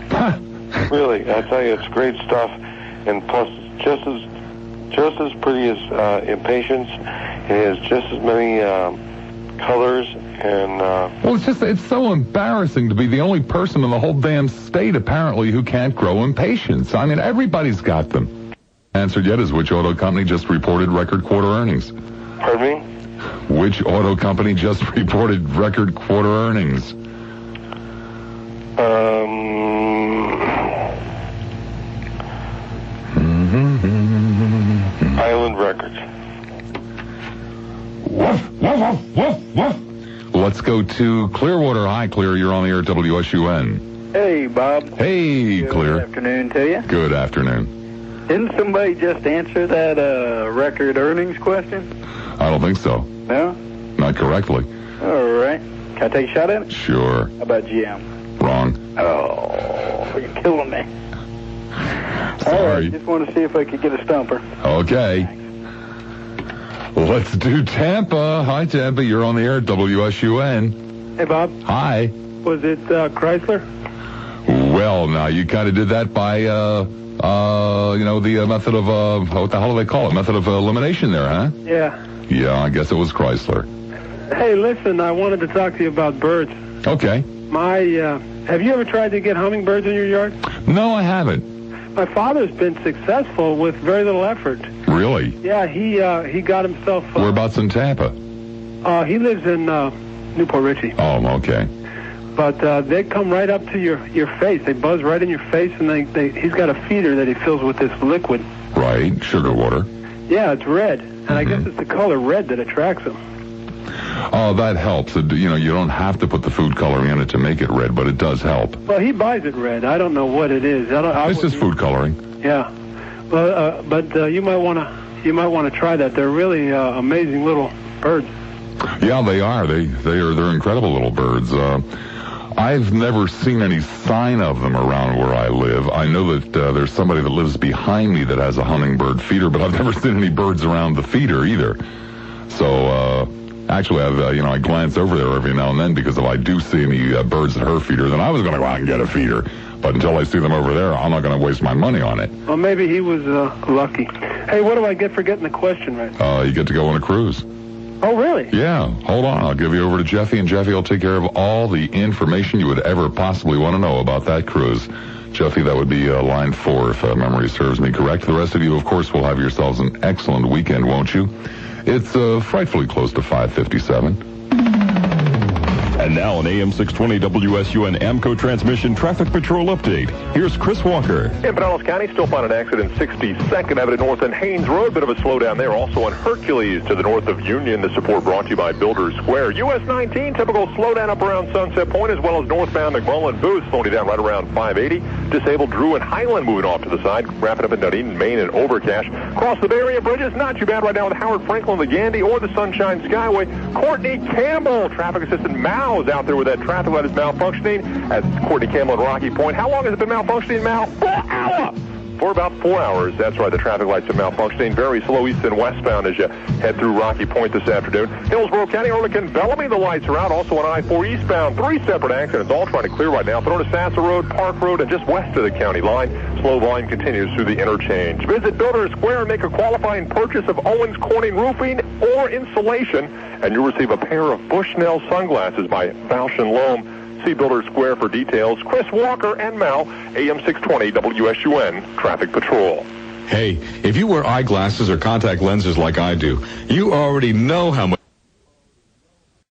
Really, I tell you, it's great stuff, and plus, it's just as pretty as Impatience. It has just as many colors and. Well, it's so embarrassing to be the only person in the whole damn state apparently who can't grow Impatience. I mean, everybody's got them. Answered yet is which auto company just reported record quarter earnings? Pardon me? Which auto company just reported record quarter earnings? Island Records. Woof, woof, woof, woof, woof. Let's go to Clearwater. Hi, Clear. You're on the air at WSUN. Hey, Bob. Hey, Clear. Good afternoon to you. Good afternoon. Didn't somebody just answer that record earnings question? I don't think so. No? Not correctly. All right. Can I take a shot at it? Sure. How about GM? Wrong. Oh, you're killing me. Sorry. All right, just want to see if I could get a stumper. Okay. Let's do Tampa. Hi, Tampa. You're on the air at WSUN. Hey, Bob. Hi. Was it Chrysler? Well, now, you kind of did that by, the method of, what the hell do they call it? Method of elimination there, huh? Yeah. Yeah, I guess it was Chrysler. Hey, listen, I wanted to talk to you about birds. Okay. Have you ever tried to get hummingbirds in your yard? No, I haven't. My father's been successful with very little effort. Really? Yeah, he got himself... Whereabouts in Tampa? He lives in Newport Richie. Oh, okay. But they come right up to your face. They buzz right in your face, and he's got a feeder that he fills with this liquid. Right, sugar water. Yeah, it's red. And I guess it's the color red that attracts them. Oh, that helps. You don't have to put the food coloring in it to make it red, but it does help. Well, he buys it red. I don't know what it is. It's just food coloring. Yeah. Well, but you might want to try that. They're really amazing little birds. Yeah, they are. They're incredible little birds. I've never seen any sign of them around where I live. I know that there's somebody that lives behind me that has a hummingbird feeder, but I've never seen any birds around the feeder either. So, actually, I glance over there every now and then because if I do see any birds at her feeder, then I was going to go out and get a feeder. But until I see them over there, I'm not going to waste my money on it. Well, maybe he was lucky. Hey, what do I get for getting the question right? You get to go on a cruise. Oh, really? Yeah. Hold on. I'll give you over to Jeffy, and Jeffy will take care of all the information you would ever possibly want to know about that cruise. Jeffy, that would be line 4 if memory serves me correct. The rest of you, of course, will have yourselves an excellent weekend, won't you? It's frightfully close to 5:57. And now an AM 620 WSUN AMCO transmission traffic patrol update. Here's Chris Walker. In Pinellas County, still find an accident 62nd Avenue North and Haynes Road. Bit of a slowdown there. Also on Hercules to the north of Union. The support brought to you by Builders Square. US 19, typical slowdown up around Sunset Point, as well as northbound McMullen Booth, slowing you down right around 580. Disabled Drew and Highland moving off to the side. Wrapping up in Dunedin, Maine, and Overcash. Across the Bay Area bridges, not too bad right now with Howard Franklin, the Gandy, or the Sunshine Skyway. Courtney Campbell, traffic assistant Mal's out there with that traffic light is malfunctioning at Courtney Campbell and Rocky Point. How long has it been malfunctioning, Mal? 4 hours! for about 4 hours. That's right, the traffic lights are malfunctioning. Very slow east and westbound as you head through Rocky Point this afternoon. Hillsborough County, Orlick, Bellamy, the lights are out. Also on I-4 eastbound, 3 separate accidents, all trying to clear right now. Through to Sassa Road, Park Road, and just west of the county line. Slow volume continues through the interchange. Visit Builders Square and make a qualifying purchase of Owens Corning Roofing or Insulation, and you'll receive a pair of Bushnell sunglasses by Bausch & Lomb. See Builders Square for details. Chris Walker and Mal, AM 620 WSUN Traffic Patrol. Hey, if you wear eyeglasses or contact lenses like I do, you already know how much